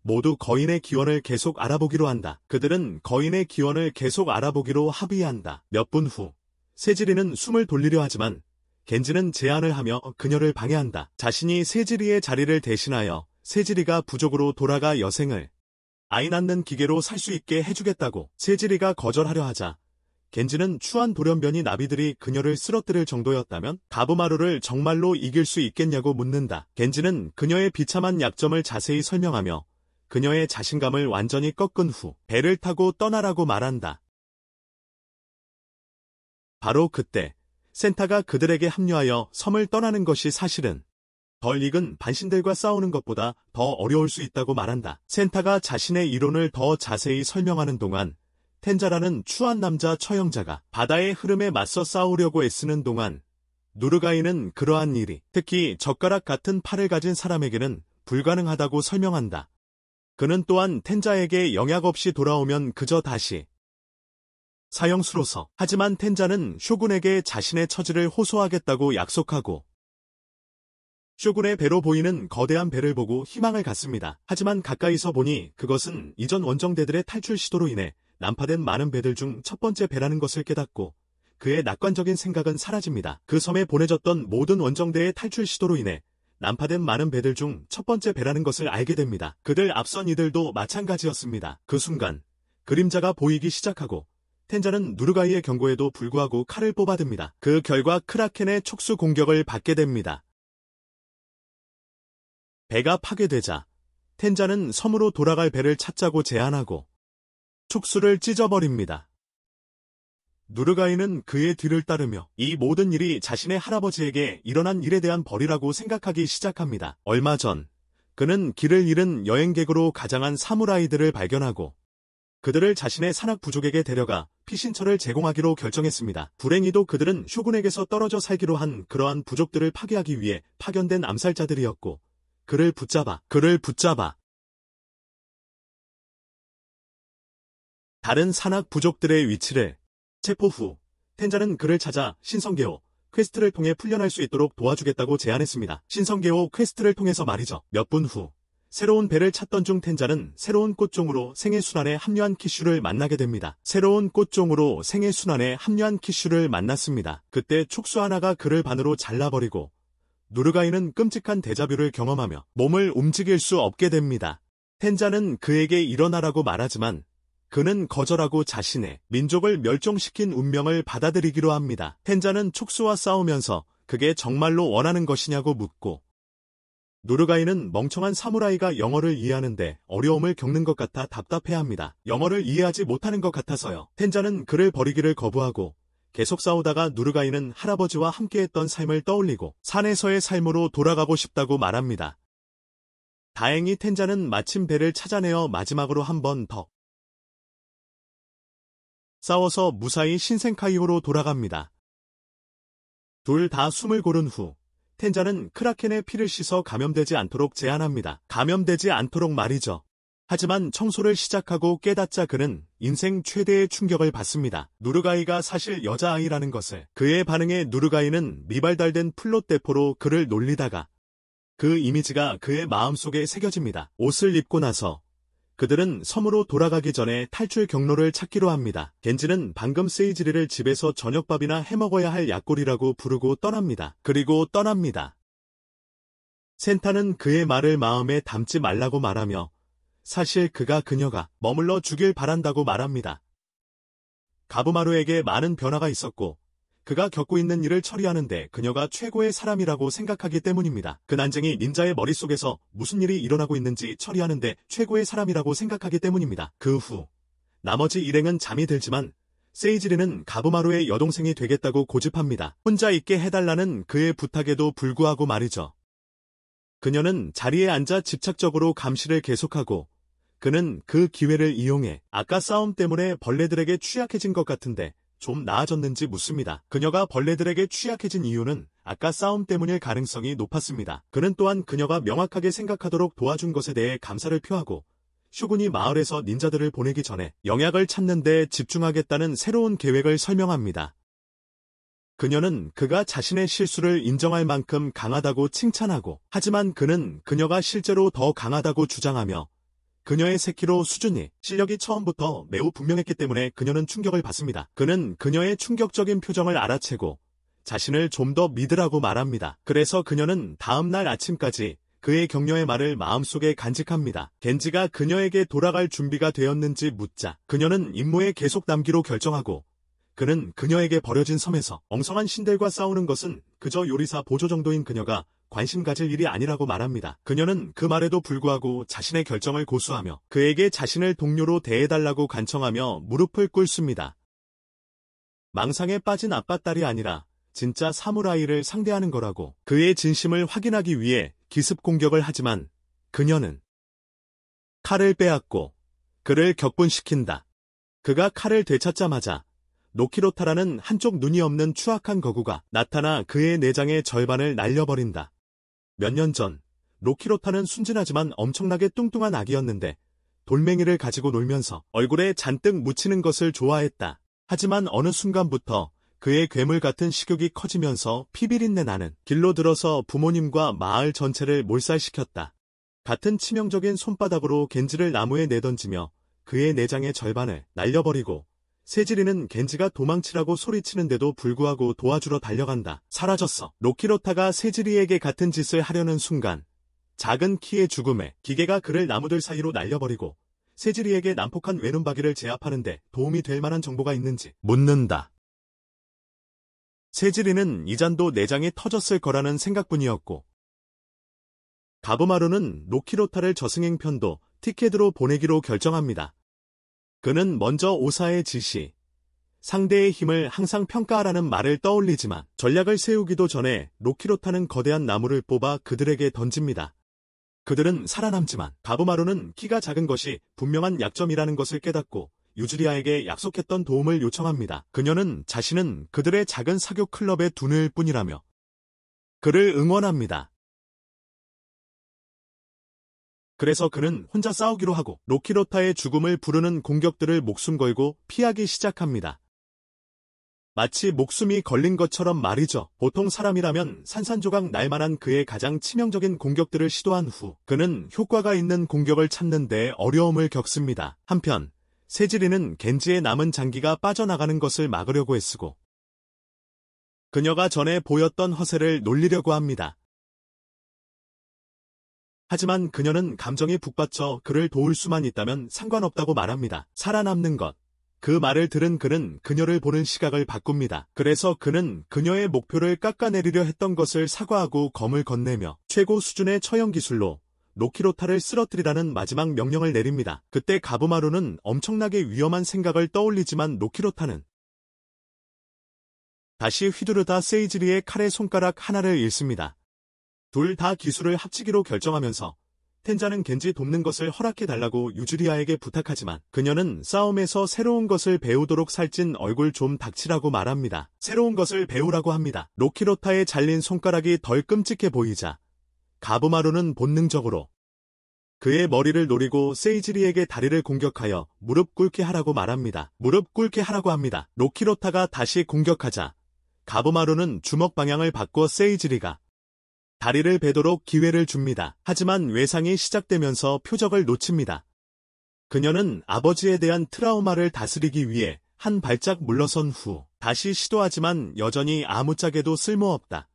모두 거인의 기원을 계속 알아보기로 한다. 그들은 거인의 기원을 계속 알아보기로 합의한다. 몇 분 후 세지리는 숨을 돌리려 하지만 겐지는 제안을 하며 그녀를 방해한다. 자신이 세지리의 자리를 대신하여 세지리가 부족으로 돌아가 여생을 아이 낳는 기계로 살 수 있게 해주겠다고 세지리가 거절하려 하자 겐지는 추한 돌연변이 나비들이 그녀를 쓰러뜨릴 정도였다면 가부마루를 정말로 이길 수 있겠냐고 묻는다. 겐지는 그녀의 비참한 약점을 자세히 설명하며 그녀의 자신감을 완전히 꺾은 후 배를 타고 떠나라고 말한다. 바로 그때 센타가 그들에게 합류하여 섬을 떠나는 것이 사실은 덜 익은 반신들과 싸우는 것보다 더 어려울 수 있다고 말한다. 센타가 자신의 이론을 더 자세히 설명하는 동안 텐자라는 추한 남자 처형자가 바다의 흐름에 맞서 싸우려고 애쓰는 동안 누르가이는 그러한 일이 특히 젓가락 같은 팔을 가진 사람에게는 불가능하다고 설명한다. 그는 또한 텐자에게 영약 없이 돌아오면 그저 다시 사형수로서 하지만 텐자는 쇼군에게 자신의 처지를 호소하겠다고 약속하고 쇼군의 배로 보이는 거대한 배를 보고 희망을 갖습니다. 하지만 가까이서 보니 그것은 이전 원정대들의 탈출 시도로 인해 난파된 많은 배들 중 첫 번째 배라는 것을 깨닫고 그의 낙관적인 생각은 사라집니다. 그 섬에 보내졌던 모든 원정대의 탈출 시도로 인해 난파된 많은 배들 중 첫 번째 배라는 것을 알게 됩니다. 그들 앞선 이들도 마찬가지였습니다. 그 순간 그림자가 보이기 시작하고 텐자는 누르가이의 경고에도 불구하고 칼을 뽑아듭니다. 그 결과 크라켄의 촉수 공격을 받게 됩니다. 배가 파괴되자 텐자는 섬으로 돌아갈 배를 찾자고 제안하고 촉수를 찢어버립니다. 누르가이는 그의 뒤를 따르며 이 모든 일이 자신의 할아버지에게 일어난 일에 대한 벌이라고 생각하기 시작합니다. 얼마 전 그는 길을 잃은 여행객으로 가장한 사무라이들을 발견하고 그들을 자신의 산악 부족에게 데려가 피신처를 제공하기로 결정했습니다. 불행히도 그들은 쇼군에게서 떨어져 살기로 한 그러한 부족들을 파괴하기 위해 파견된 암살자들이었고 그를 붙잡아 다른 산악 부족들의 위치를 체포 후 텐자는 그를 찾아 신성계호 퀘스트를 통해 풀려날 수 있도록 도와주겠다고 제안했습니다. 신성계호 퀘스트를 통해서 말이죠. 몇 분 후 새로운 배를 찾던 중 텐자는 새로운 꽃종으로 생애순환에 합류한 키슈를 만나게 됩니다. 새로운 꽃종으로 생애순환에 합류한 키슈를 만났습니다. 그때 촉수 하나가 그를 반으로 잘라버리고 누르가이는 끔찍한 데자뷰를 경험하며 몸을 움직일 수 없게 됩니다. 텐자는 그에게 일어나라고 말하지만 그는 거절하고 자신의 민족을 멸종시킨 운명을 받아들이기로 합니다. 텐자는 촉수와 싸우면서 그게 정말로 원하는 것이냐고 묻고 누르가이는 멍청한 사무라이가 영어를 이해하는데 어려움을 겪는 것 같아 답답해합니다. 영어를 이해하지 못하는 것 같아서요. 텐자는 그를 버리기를 거부하고 계속 싸우다가 누르가이는 할아버지와 함께했던 삶을 떠올리고 산에서의 삶으로 돌아가고 싶다고 말합니다. 다행히 텐자는 마침 배를 찾아내어 마지막으로 한 번 더 싸워서 무사히 신생카이오로 돌아갑니다. 둘 다 숨을 고른 후 텐자는 크라켄의 피를 씻어 감염되지 않도록 제한합니다. 감염되지 않도록 말이죠. 하지만 청소를 시작하고 깨닫자 그는 인생 최대의 충격을 받습니다. 누르가이가 사실 여자아이라는 것을. 그의 반응에 누르가이는 미발달된 플롯대포로 그를 놀리다가 그 이미지가 그의 마음속에 새겨집니다. 옷을 입고 나서 그들은 섬으로 돌아가기 전에 탈출 경로를 찾기로 합니다. 겐지는 방금 세이지리를 집에서 저녁밥이나 해먹어야 할 약골이라고 부르고 떠납니다. 그리고 떠납니다. 센타는 그의 말을 마음에 담지 말라고 말하며 사실 그녀가 머물러 주길 바란다고 말합니다. 가부마루에게 많은 변화가 있었고 그가 겪고 있는 일을 처리하는데 그녀가 최고의 사람이라고 생각하기 때문입니다. 그 난쟁이 닌자의 머릿속에서 무슨 일이 일어나고 있는지 처리하는데 최고의 사람이라고 생각하기 때문입니다. 그 후 나머지 일행은 잠이 들지만 세이지리는 가부마루의 여동생이 되겠다고 고집합니다. 혼자 있게 해달라는 그의 부탁에도 불구하고 말이죠. 그녀는 자리에 앉아 집착적으로 감시를 계속하고 그는 그 기회를 이용해 아까 싸움 때문에 벌레들에게 취약해진 것 같은데 좀 나아졌는지 묻습니다. 그녀가 벌레들에게 취약해진 이유는 아까 싸움 때문일 가능성이 높았습니다. 그는 또한 그녀가 명확하게 생각하도록 도와준 것에 대해 감사를 표하고 슈군이 마을에서 닌자들을 보내기 전에 영약을 찾는 데 집중하겠다는 새로운 계획을 설명합니다. 그녀는 그가 자신의 실수를 인정할 만큼 강하다고 칭찬하고 하지만 그는 그녀가 실제로 더 강하다고 주장하며 그녀의 세키로 수준이 실력이 처음부터 매우 분명했기 때문에 그녀는 충격을 받습니다. 그는 그녀의 충격적인 표정을 알아채고 자신을 좀 더 믿으라고 말합니다. 그래서 그녀는 다음 날 아침까지 그의 격려의 말을 마음속에 간직합니다. 겐지가 그녀에게 돌아갈 준비가 되었는지 묻자 그녀는 임무에 계속 남기로 결정하고 그는 그녀에게 버려진 섬에서 엉성한 신들과 싸우는 것은 그저 요리사 보조 정도인 그녀가 관심 가질 일이 아니라고 말합니다. 그녀는 그 말에도 불구하고 자신의 결정을 고수하며 그에게 자신을 동료로 대해달라고 간청하며 무릎을 꿇습니다. 망상에 빠진 아빠 딸이 아니라 진짜 사무라이를 상대하는 거라고 그의 진심을 확인하기 위해 기습 공격을 하지만 그녀는 칼을 빼앗고 그를 격분시킨다. 그가 칼을 되찾자마자 노키로타라는 한쪽 눈이 없는 추악한 거구가 나타나 그의 내장의 절반을 날려버린다. 몇 년 전 노키로타는 순진하지만 엄청나게 뚱뚱한 아기였는데 돌멩이를 가지고 놀면서 얼굴에 잔뜩 묻히는 것을 좋아했다. 하지만 어느 순간부터 그의 괴물 같은 식욕이 커지면서 피비린내 나는 길로 들어서 부모님과 마을 전체를 몰살시켰다. 같은 치명적인 손바닥으로 겐지를 나무에 내던지며 그의 내장의 절반을 날려버리고 세지리는 겐지가 도망치라고 소리치는데도 불구하고 도와주러 달려간다. 사라졌어. 노키로타가 세지리에게 같은 짓을 하려는 순간 작은 키의 죽음에 기계가 그를 나무들 사이로 날려버리고 세지리에게 난폭한 외눈박이를 제압하는데 도움이 될 만한 정보가 있는지 묻는다. 세지리는 이잔도 내장이 터졌을 거라는 생각뿐이었고 가부마루는 노키로타를 저승행 편도 티켓으로 보내기로 결정합니다. 그는 먼저 오사의 지시, 상대의 힘을 항상 평가하라는 말을 떠올리지만 전략을 세우기도 전에 노키로타는 거대한 나무를 뽑아 그들에게 던집니다. 그들은 살아남지만 가부마루는 키가 작은 것이 분명한 약점이라는 것을 깨닫고 유즈리아에게 약속했던 도움을 요청합니다. 그녀는 자신은 그들의 작은 사교 클럽의 두뇌일 뿐이라며 그를 응원합니다. 그래서 그는 혼자 싸우기로 하고 노키로타의 죽음을 부르는 공격들을 목숨 걸고 피하기 시작합니다. 마치 목숨이 걸린 것처럼 말이죠. 보통 사람이라면 산산조각 날만한 그의 가장 치명적인 공격들을 시도한 후 그는 효과가 있는 공격을 찾는 데 어려움을 겪습니다. 한편 세지리는 겐지의 남은 장기가 빠져나가는 것을 막으려고 애쓰고 그녀가 전에 보였던 허세를 놀리려고 합니다. 하지만 그녀는 감정에 북받쳐 그를 도울 수만 있다면 상관없다고 말합니다. 살아남는 것. 그 말을 들은 그는 그녀를 보는 시각을 바꿉니다. 그래서 그는 그녀의 목표를 깎아내리려 했던 것을 사과하고 검을 건네며 최고 수준의 처형 기술로 노키로타를 쓰러뜨리라는 마지막 명령을 내립니다. 그때 가부마루는 엄청나게 위험한 생각을 떠올리지만 노키로타는 다시 휘두르다 세이즈리의 칼의 손가락 하나를 잃습니다. 둘 다 기술을 합치기로 결정하면서 텐자는 겐지 돕는 것을 허락해달라고 유즈리아에게 부탁하지만 그녀는 싸움에서 새로운 것을 배우도록 살찐 얼굴 좀 닥치라고 말합니다. 새로운 것을 배우라고 합니다. 노키로타의 잘린 손가락이 덜 끔찍해 보이자 가부마루는 본능적으로 그의 머리를 노리고 세이즈리에게 다리를 공격하여 무릎 꿇게 하라고 말합니다. 무릎 꿇게 하라고 합니다. 노키로타가 다시 공격하자 가부마루는 주먹 방향을 바꿔 세이즈리가 다리를 베도록 기회를 줍니다. 하지만 외상이 시작되면서 표적을 놓칩니다. 그녀는 아버지에 대한 트라우마를 다스리기 위해 한 발짝 물러선 후 다시 시도하지만 여전히 아무짝에도 쓸모없다.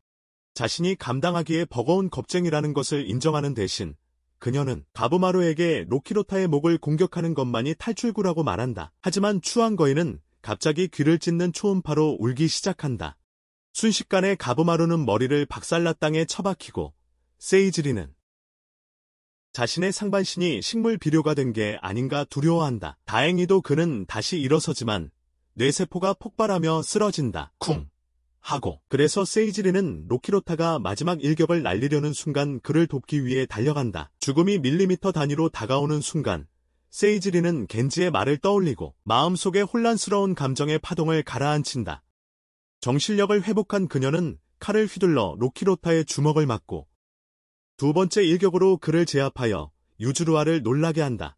자신이 감당하기에 버거운 겁쟁이라는 것을 인정하는 대신 그녀는 가부마루에게 노키로타의 목을 공격하는 것만이 탈출구라고 말한다. 하지만 추앙거인은 갑자기 귀를 찢는 초음파로 울기 시작한다. 순식간에 가부마루는 머리를 박살나 땅에 처박히고 세이즈리는 자신의 상반신이 식물 비료가 된 게 아닌가 두려워한다. 다행히도 그는 다시 일어서지만 뇌세포가 폭발하며 쓰러진다. 쿵! 하고 그래서 세이즈리는 노키로타가 마지막 일격을 날리려는 순간 그를 돕기 위해 달려간다. 죽음이 밀리미터 단위로 다가오는 순간 세이즈리는 겐지의 말을 떠올리고 마음속에 혼란스러운 감정의 파동을 가라앉힌다. 정신력을 회복한 그녀는 칼을 휘둘러 노키로타의 주먹을 맞고 두 번째 일격으로 그를 제압하여 유즈루아를 놀라게 한다.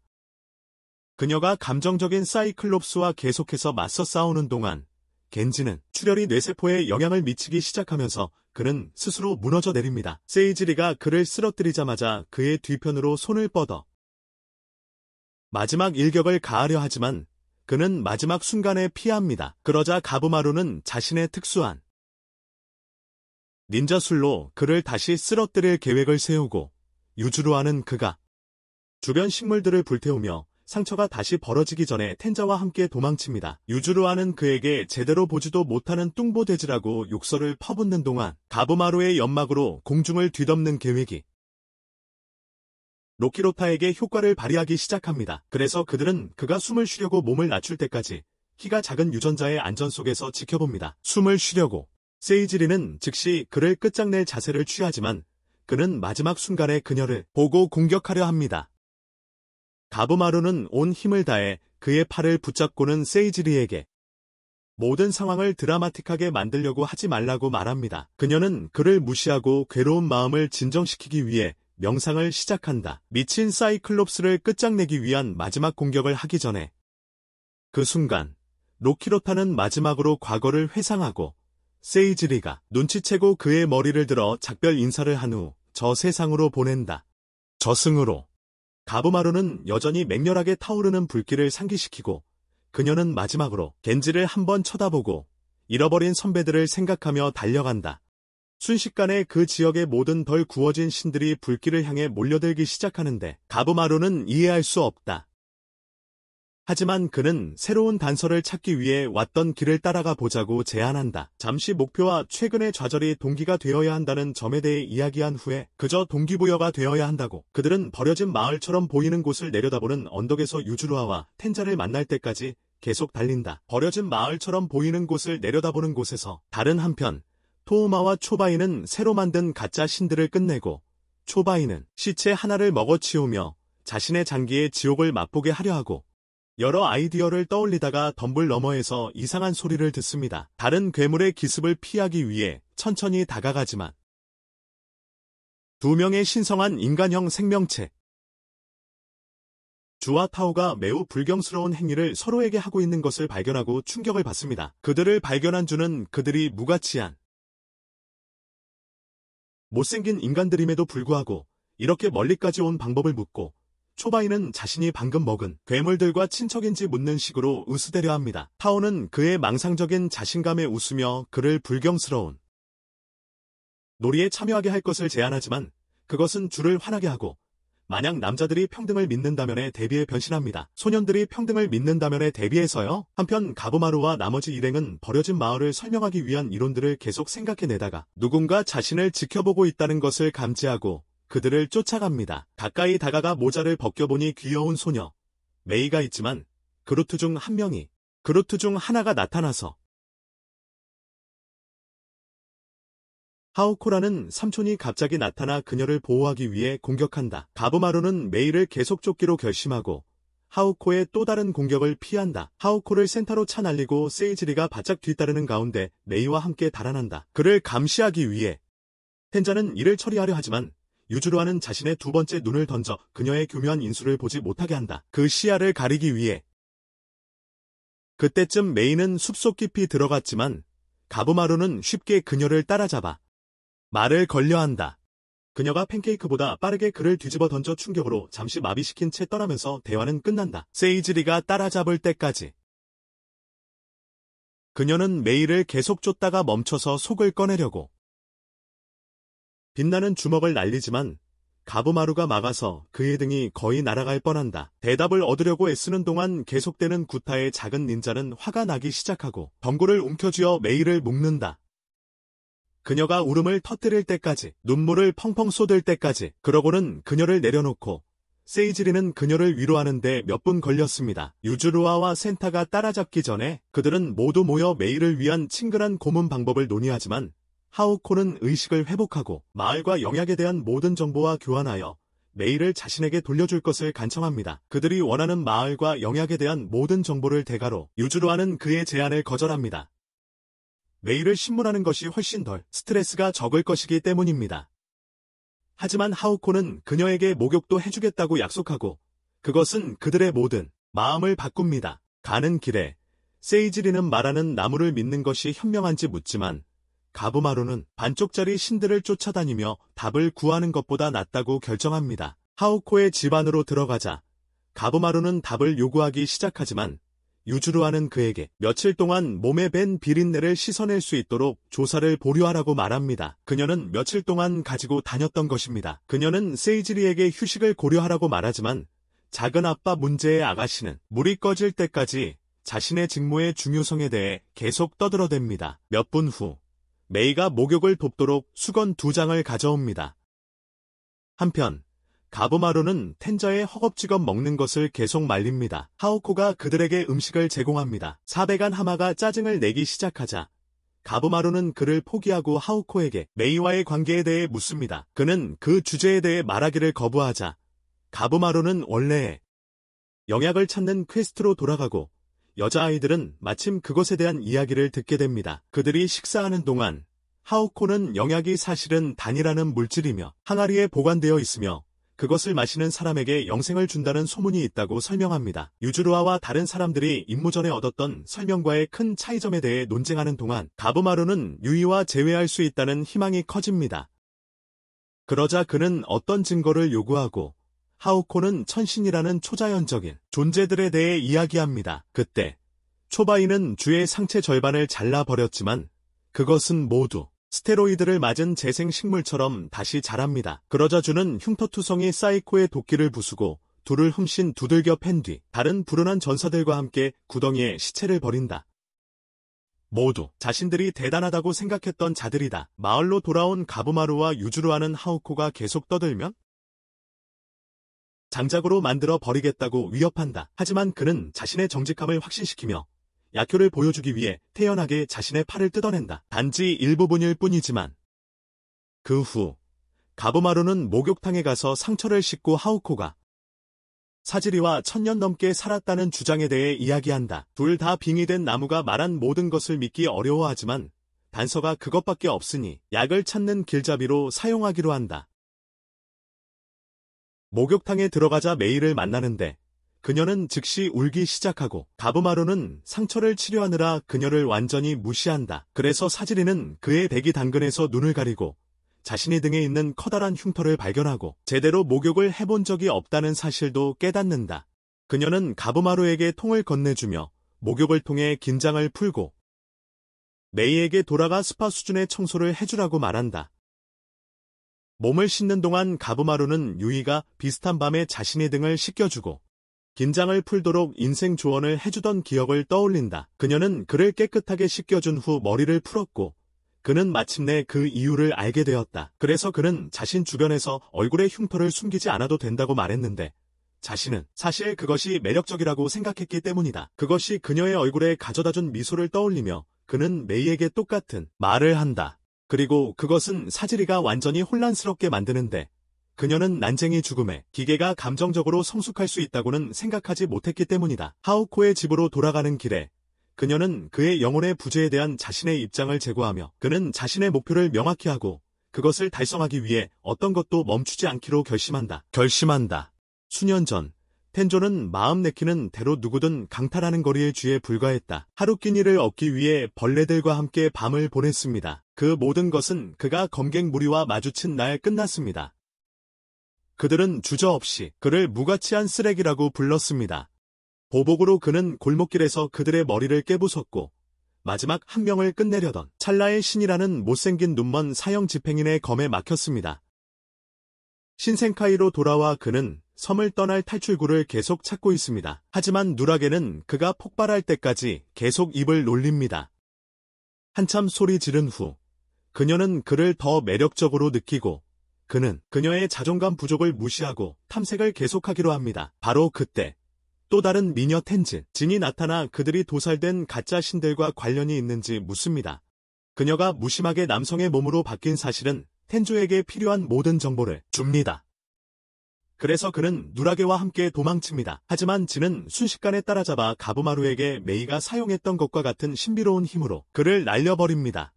그녀가 감정적인 사이클롭스와 계속해서 맞서 싸우는 동안 겐지는 출혈이 뇌세포에 영향을 미치기 시작하면서 그는 스스로 무너져 내립니다. 세이즈리가 그를 쓰러뜨리자마자 그의 뒤편으로 손을 뻗어 마지막 일격을 가하려 하지만 그는 마지막 순간에 피합니다. 그러자 가부마루는 자신의 특수한 닌자술로 그를 다시 쓰러뜨릴 계획을 세우고 유즈루아는 그가 주변 식물들을 불태우며 상처가 다시 벌어지기 전에 텐자와 함께 도망칩니다. 유즈루아는 그에게 제대로 보지도 못하는 뚱보돼지라고 욕설을 퍼붓는 동안 가부마루의 연막으로 공중을 뒤덮는 계획이 노키로타에게 효과를 발휘하기 시작합니다. 그래서 그들은 그가 숨을 쉬려고 몸을 낮출 때까지 키가 작은 유전자의 안전 속에서 지켜봅니다. 숨을 쉬려고 세이즈리는 즉시 그를 끝장낼 자세를 취하지만 그는 마지막 순간에 그녀를 보고 공격하려 합니다. 가부마루는 온 힘을 다해 그의 팔을 붙잡고는 세이즈리에게 모든 상황을 드라마틱하게 만들려고 하지 말라고 말합니다. 그녀는 그를 무시하고 괴로운 마음을 진정시키기 위해 명상을 시작한다. 미친 사이클롭스를 끝장내기 위한 마지막 공격을 하기 전에 그 순간 노키로타는 마지막으로 과거를 회상하고 세이즈리가 눈치채고 그의 머리를 들어 작별 인사를 한 후 저 세상으로 보낸다. 저승으로 가부마루는 여전히 맹렬하게 타오르는 불길을 상기시키고 그녀는 마지막으로 겐지를 한번 쳐다보고 잃어버린 선배들을 생각하며 달려간다. 순식간에 그 지역의 모든 덜 구워진 신들이 불길을 향해 몰려들기 시작하는데 가부마루는 이해할 수 없다. 하지만 그는 새로운 단서를 찾기 위해 왔던 길을 따라가 보자고 제안한다. 잠시 목표와 최근의 좌절이 동기가 되어야 한다는 점에 대해 이야기한 후에 그저 동기부여가 되어야 한다고 그들은 버려진 마을처럼 보이는 곳을 내려다보는 언덕에서 유즈루아와 텐자를 만날 때까지 계속 달린다. 버려진 마을처럼 보이는 곳을 내려다보는 곳에서 다른 한편 토우마와 초바이는 새로 만든 가짜 신들을 끝내고 초바이는 시체 하나를 먹어치우며 자신의 장기의 지옥을 맛보게 하려 하고 여러 아이디어를 떠올리다가 덤불 너머에서 이상한 소리를 듣습니다. 다른 괴물의 기습을 피하기 위해 천천히 다가가지만 두 명의 신성한 인간형 생명체 주와 타오가 매우 불경스러운 행위를 서로에게 하고 있는 것을 발견하고 충격을 받습니다. 그들을 발견한 주는 그들이 무가치한 못생긴 인간들임에도 불구하고 이렇게 멀리까지 온 방법을 묻고 초바이는 자신이 방금 먹은 괴물들과 친척인지 묻는 식으로 으스대려 합니다. 타오는 그의 망상적인 자신감에 웃으며 그를 불경스러운 놀이에 참여하게 할 것을 제안하지만 그것은 주를 화나게 하고 만약 남자들이 평등을 믿는다면에 대비해 변신합니다. 소년들이 평등을 믿는다면에 대비해서요. 한편 가부마루와 나머지 일행은 버려진 마을을 설명하기 위한 이론들을 계속 생각해내다가 누군가 자신을 지켜보고 있다는 것을 감지하고 그들을 쫓아갑니다. 가까이 다가가 모자를 벗겨보니 귀여운 소녀 메이가 있지만 그루트 중 하나가 나타나서 하오코라는 삼촌이 갑자기 나타나 그녀를 보호하기 위해 공격한다. 가부마루는 메이를 계속 쫓기로 결심하고 하오코의 또 다른 공격을 피한다. 하오코를 센터로 차날리고 세이즈리가 바짝 뒤따르는 가운데 메이와 함께 달아난다. 그를 감시하기 위해 텐자는 이를 처리하려 하지만 유주루와는 자신의 두 번째 눈을 던져 그녀의 교묘한 인수를 보지 못하게 한다. 그 시야를 가리기 위해. 그때쯤 메이는 숲속 깊이 들어갔지만 가부마루는 쉽게 그녀를 따라잡아 말을 걸려한다. 그녀가 팬케이크보다 빠르게 그를 뒤집어 던져 충격으로 잠시 마비시킨 채 떠나면서 대화는 끝난다. 세이즈리가 따라잡을 때까지. 그녀는 메이를 계속 쫓다가 멈춰서 속을 꺼내려고 빛나는 주먹을 날리지만 가부마루가 막아서 그의 등이 거의 날아갈 뻔한다. 대답을 얻으려고 애쓰는 동안 계속되는 구타에 작은 닌자는 화가 나기 시작하고 덩굴을 움켜쥐어 메이를 묶는다. 그녀가 울음을 터뜨릴 때까지, 눈물을 펑펑 쏟을 때까지, 그러고는 그녀를 내려놓고 세이즈리는 그녀를 위로하는데 몇 분 걸렸습니다. 유주루아와 센타가 따라잡기 전에 그들은 모두 모여 메이를 위한 친근한 고문 방법을 논의하지만 하오코는 의식을 회복하고 마을과 영약에 대한 모든 정보와 교환하여 메이를 자신에게 돌려줄 것을 간청합니다. 그들이 원하는 마을과 영약에 대한 모든 정보를 대가로 유주루아는 그의 제안을 거절합니다. 메이를 신문하는 것이 훨씬 덜 스트레스가 적을 것이기 때문입니다. 하지만 하오코는 그녀에게 목욕도 해주겠다고 약속하고 그것은 그들의 모든 마음을 바꿉니다. 가는 길에 세이즈리는 말하는 나무를 믿는 것이 현명한지 묻지만 가부마루는 반쪽짜리 신들을 쫓아다니며 답을 구하는 것보다 낫다고 결정합니다. 하오코의 집 안으로 들어가자 가부마루는 답을 요구하기 시작하지만 유주루아는 그에게 며칠 동안 몸에 밴 비린내를 씻어낼 수 있도록 조사를 보류하라고 말합니다. 그녀는 며칠 동안 가지고 다녔던 것입니다. 그녀는 세이즈리에게 휴식을 고려하라고 말하지만 작은 아빠 문제의 아가씨는 물이 꺼질 때까지 자신의 직무의 중요성에 대해 계속 떠들어댑니다. 몇 분 후 메이가 목욕을 돕도록 수건 2장을 가져옵니다. 한편 가부마루는 텐자의 허겁지겁 먹는 것을 계속 말립니다. 하오코가 그들에게 음식을 제공합니다. 사백안 하마가 짜증을 내기 시작하자 가부마루는 그를 포기하고 하오코에게 메이와의 관계에 대해 묻습니다. 그는 그 주제에 대해 말하기를 거부하자 가부마루는 원래의 영약을 찾는 퀘스트로 돌아가고 여자아이들은 마침 그것에 대한 이야기를 듣게 됩니다. 그들이 식사하는 동안 하오코는 영약이 사실은 단이라는 물질이며 항아리에 보관되어 있으며 그것을 마시는 사람에게 영생을 준다는 소문이 있다고 설명합니다. 유주루아와 다른 사람들이 임무 전에 얻었던 설명과의 큰 차이점에 대해 논쟁하는 동안 가부마루는 유이와 재회할 수 있다는 희망이 커집니다. 그러자 그는 어떤 증거를 요구하고 하오코는 천신이라는 초자연적인 존재들에 대해 이야기합니다. 그때 초바이는 주의 상체 절반을 잘라버렸지만 그것은 모두 스테로이드를 맞은 재생식물처럼 다시 자랍니다. 그러자 주는 흉터투성이 사이코의 도끼를 부수고 둘을 흠씬 두들겨 팬 뒤 다른 불운한 전사들과 함께 구덩이에 시체를 버린다. 모두 자신들이 대단하다고 생각했던 자들이다. 마을로 돌아온 가부마루와 유주루아는 하오코가 계속 떠들면 장작으로 만들어 버리겠다고 위협한다. 하지만 그는 자신의 정직함을 확신시키며 약효를 보여주기 위해 태연하게 자신의 팔을 뜯어낸다. 단지 일부분일 뿐이지만 그 후 가부마루는 목욕탕에 가서 상처를 씻고 하오코가 사지리와 1000년 넘게 살았다는 주장에 대해 이야기한다. 둘 다 빙의된 나무가 말한 모든 것을 믿기 어려워하지만 단서가 그것밖에 없으니 약을 찾는 길잡이로 사용하기로 한다. 목욕탕에 들어가자 메이를 만나는데 그녀는 즉시 울기 시작하고 가부마루는 상처를 치료하느라 그녀를 완전히 무시한다. 그래서 사지리는 그의 배기 당근에서 눈을 가리고 자신의 등에 있는 커다란 흉터를 발견하고 제대로 목욕을 해본 적이 없다는 사실도 깨닫는다. 그녀는 가부마루에게 통을 건네주며 목욕을 통해 긴장을 풀고 메이에게 돌아가 스파 수준의 청소를 해주라고 말한다. 몸을 씻는 동안 가부마루는 유이가 비슷한 밤에 자신의 등을 씻겨주고 긴장을 풀도록 인생 조언을 해주던 기억을 떠올린다. 그녀는 그를 깨끗하게 씻겨준 후 머리를 풀었고 그는 마침내 그 이유를 알게 되었다. 그래서 그는 자신 주변에서 얼굴에 흉터를 숨기지 않아도 된다고 말했는데 자신은 사실 그것이 매력적이라고 생각했기 때문이다. 그것이 그녀의 얼굴에 가져다준 미소를 떠올리며 그는 메이에게 똑같은 말을 한다. 그리고 그것은 사지리가 완전히 혼란스럽게 만드는데 그녀는 난쟁이 죽음에 기계가 감정적으로 성숙할 수 있다고는 생각하지 못했기 때문이다. 하오코의 집으로 돌아가는 길에 그녀는 그의 영혼의 부재에 대한 자신의 입장을 제고하며 그는 자신의 목표를 명확히 하고 그것을 달성하기 위해 어떤 것도 멈추지 않기로 결심한다. 수년 전 텐조는 마음 내키는 대로 누구든 강탈하는 거리의 쥐에 불과했다. 하루 끼니를 얻기 위해 벌레들과 함께 밤을 보냈습니다. 그 모든 것은 그가 검객 무리와 마주친 날 끝났습니다. 그들은 주저없이 그를 무가치한 쓰레기라고 불렀습니다. 보복으로 그는 골목길에서 그들의 머리를 깨부쉈고 마지막 한 명을 끝내려던 찰나의 신이라는 못생긴 눈먼 사형 집행인의 검에 막혔습니다. 신생카이로 돌아와 그는 섬을 떠날 탈출구를 계속 찾고 있습니다. 하지만 누락에는 그가 폭발할 때까지 계속 입을 놀립니다. 한참 소리 지른 후 그녀는 그를 더 매력적으로 느끼고 그는 그녀의 자존감 부족을 무시하고 탐색을 계속하기로 합니다. 바로 그때 또 다른 미녀 진이 나타나 그들이 도살된 가짜 신들과 관련이 있는지 묻습니다. 그녀가 무심하게 남성의 몸으로 바뀐 사실은 텐조에게 필요한 모든 정보를 줍니다. 그래서 그는 누라게와 함께 도망칩니다. 하지만 진은 순식간에 따라잡아 가부마루에게 메이가 사용했던 것과 같은 신비로운 힘으로 그를 날려버립니다.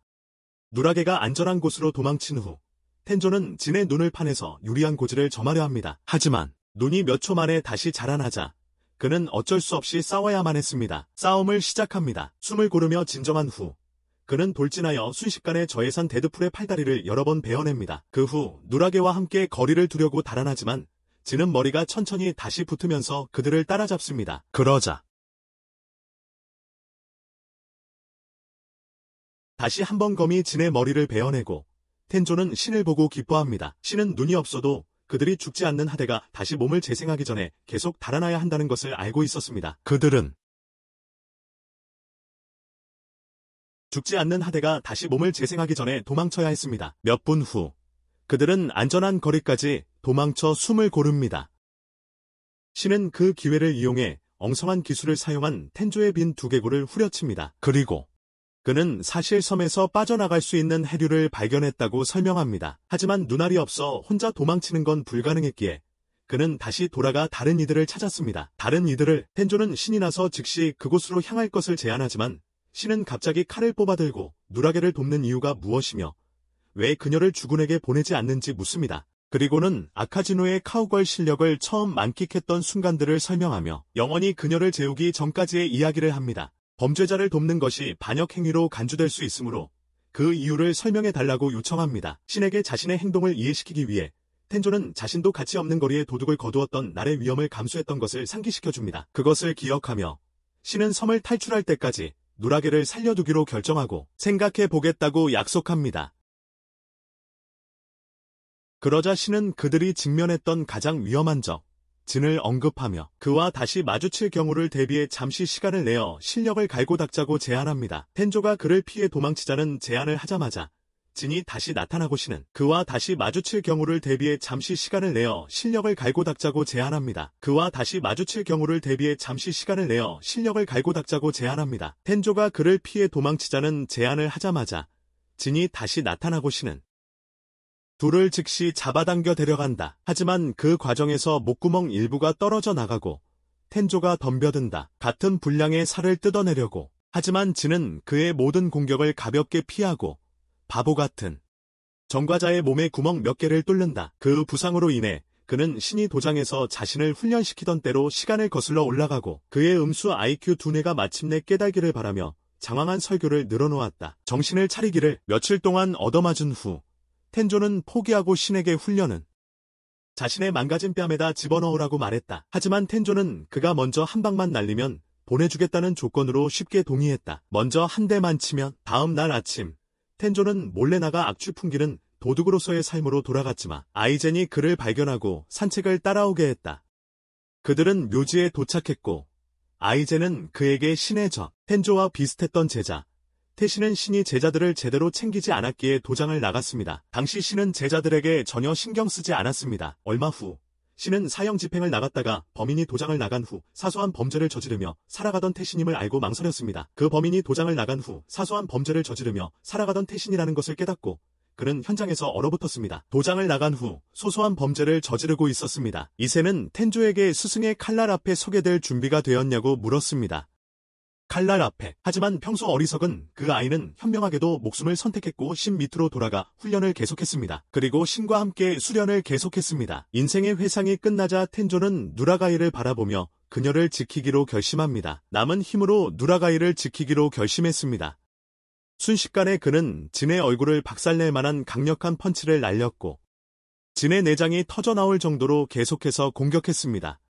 누라게가 안전한 곳으로 도망친 후 텐조는 진의 눈을 파내서 유리한 고지를 점하려 합니다. 하지만 눈이 몇 초 만에 다시 자라나자 그는 어쩔 수 없이 싸워야만 했습니다. 싸움을 시작합니다. 숨을 고르며 진정한 후 그는 돌진하여 순식간에 저예산 데드풀의 팔다리를 여러 번 베어냅니다. 그 후 누라게와 함께 거리를 두려고 달아나지만 진은 머리가 천천히 다시 붙으면서 그들을 따라잡습니다. 그러자 다시 한 번 검이 진의 머리를 베어내고 텐조는 신을 보고 기뻐합니다. 신은 눈이 없어도 그들이 죽지 않는 하데가 다시 몸을 재생하기 전에 계속 달아나야 한다는 것을 알고 있었습니다. 그들은 죽지 않는 하데가 다시 몸을 재생하기 전에 도망쳐야 했습니다. 몇 분 후 그들은 안전한 거리까지 도망쳐 숨을 고릅니다. 신은 그 기회를 이용해 엉성한 기술을 사용한 텐조의 빈 두개골을 후려칩니다. 그리고 그는 사실 섬에서 빠져나갈 수 있는 해류를 발견했다고 설명합니다. 하지만 눈알이 없어 혼자 도망치는 건 불가능했기에 그는 다시 돌아가 다른 이들을 찾았습니다. 다른 이들을 텐조는 신이 나서 즉시 그곳으로 향할 것을 제안하지만 신은 갑자기 칼을 뽑아들고 누라게를 돕는 이유가 무엇이며 왜 그녀를 주군에게 보내지 않는지 묻습니다. 그리고는 아카지노의 카우걸 실력을 처음 만끽했던 순간들을 설명하며 영원히 그녀를 재우기 전까지의 이야기를 합니다. 범죄자를 돕는 것이 반역 행위로 간주될 수 있으므로 그 이유를 설명해 달라고 요청합니다. 신에게 자신의 행동을 이해시키기 위해 텐조는 자신도 가치 없는 거리에 도둑을 거두었던 날의 위험을 감수했던 것을 상기시켜줍니다. 그것을 기억하며 신은 섬을 탈출할 때까지 누라게를 살려두기로 결정하고 생각해 보겠다고 약속합니다. 그러자 신은 그들이 직면했던 가장 위험한 적, 진을 언급하며 그와 다시 마주칠 경우를 대비해 잠시 시간을 내어 실력을 갈고 닦자고 제안합니다. 텐조가 그를 피해 도망치자는 제안을 하자마자 진이 다시 나타나고 신은 그와 다시 마주칠 경우를 대비해 잠시 시간을 내어 실력을 갈고 닦자고 제안합니다. 그와 다시 마주칠 경우를 대비해 잠시 시간을 내어 실력을 갈고 닦자고 제안합니다. 텐조가 그를 피해 도망치자는 제안을 하자마자 진이 다시 나타나고 신은 둘을 즉시 잡아당겨 데려간다. 하지만 그 과정에서 목구멍 일부가 떨어져 나가고 텐조가 덤벼든다. 같은 분량의 살을 뜯어내려고. 하지만 진은 그의 모든 공격을 가볍게 피하고 바보 같은 전과자의 몸에 구멍 몇 개를 뚫는다. 그 부상으로 인해 그는 신이 도장에서 자신을 훈련시키던 때로 시간을 거슬러 올라가고 그의 음수 IQ 두뇌가 마침내 깨달기를 바라며 장황한 설교를 늘어놓았다. 정신을 차리기를 며칠 동안 얻어맞은 후 텐조는 포기하고 신에게 훈련은 자신의 망가진 뺨에다 집어넣으라고 말했다. 하지만 텐조는 그가 먼저 한 방만 날리면 보내주겠다는 조건으로 쉽게 동의했다. 먼저 한 대만 치면 다음 날 아침 텐조는 몰래 나가 악취 풍기는 도둑으로서의 삶으로 돌아갔지만 아이젠이 그를 발견하고 산책을 따라오게 했다. 그들은 묘지에 도착했고 아이젠은 그에게 신의 저 텐조와 비슷했던 제자 태신은 신이 제자들을 제대로 챙기지 않았기에 도장을 나갔습니다. 당시 신은 제자들에게 전혀 신경 쓰지 않았습니다. 얼마 후 신은 사형 집행을 나갔다가 범인이 도장을 나간 후 사소한 범죄를 저지르며 살아가던 태신임을 알고 망설였습니다. 그 범인이 도장을 나간 후 사소한 범죄를 저지르며 살아가던 태신이라는 것을 깨닫고 그는 현장에서 얼어붙었습니다. 도장을 나간 후 소소한 범죄를 저지르고 있었습니다. 이세는 텐조에게 스승의 칼날 앞에 서게 될 준비가 되었냐고 물었습니다. 칼날 앞에. 하지만 평소 어리석은 그 아이는 현명하게도 목숨을 선택했고 신 밑으로 돌아가 훈련을 계속했습니다. 그리고 신과 함께 수련을 계속했습니다. 인생의 회상이 끝나자 텐조는 누라가이를 바라보며 그녀를 지키기로 결심합니다. 남은 힘으로 누라가이를 지키기로 결심했습니다. 순식간에 그는 진의 얼굴을 박살낼 만한 강력한 펀치를 날렸고 진의 내장이 터져나올 정도로 계속해서 공격했습니다.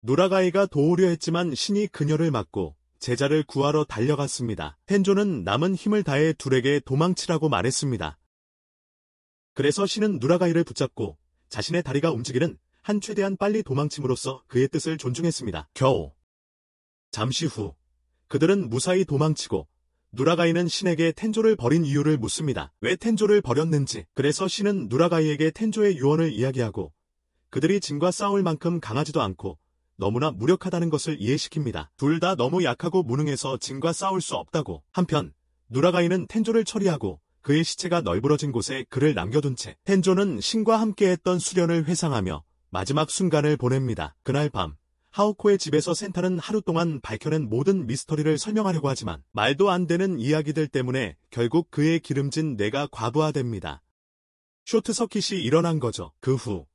누라가이가 도우려 했지만 신이 그녀를 막고 제자를 구하러 달려갔습니다. 텐조는 남은 힘을 다해 둘에게 도망치라고 말했습니다. 그래서 신은 누라가이를 붙잡고 자신의 다리가 움직이는 한 최대한 빨리 도망침으로써 그의 뜻을 존중했습니다. 겨우 잠시 후 그들은 무사히 도망치고 누라가이는 신에게 텐조를 버린 이유를 묻습니다. 왜 텐조를 버렸는지. 그래서 신은 누라가이에게 텐조의 유언을 이야기하고 그들이 진과 싸울 만큼 강하지도 않고 너무나 무력하다는 것을 이해시킵니다. 둘 다 너무 약하고 무능해서 진과 싸울 수 없다고. 한편 누라가이는 텐조를 처리하고 그의 시체가 널브러진 곳에 그를 남겨둔 채 텐조는 신과 함께했던 수련을 회상하며 마지막 순간을 보냅니다. 그날 밤 하오코의 집에서 센타는 하루 동안 밝혀낸 모든 미스터리를 설명하려고 하지만 말도 안 되는 이야기들 때문에 결국 그의 기름진 뇌가 과부하됩니다. 쇼트서킷이 일어난 거죠. 그 후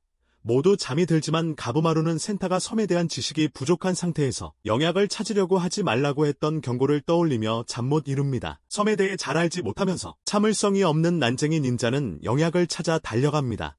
모두 잠이 들지만 가부마루는 센타가 섬에 대한 지식이 부족한 상태에서 영약을 찾으려고 하지 말라고 했던 경고를 떠올리며 잠 못 이룹니다. 섬에 대해 잘 알지 못하면서 참을성이 없는 난쟁이 닌자는 영약을 찾아 달려갑니다.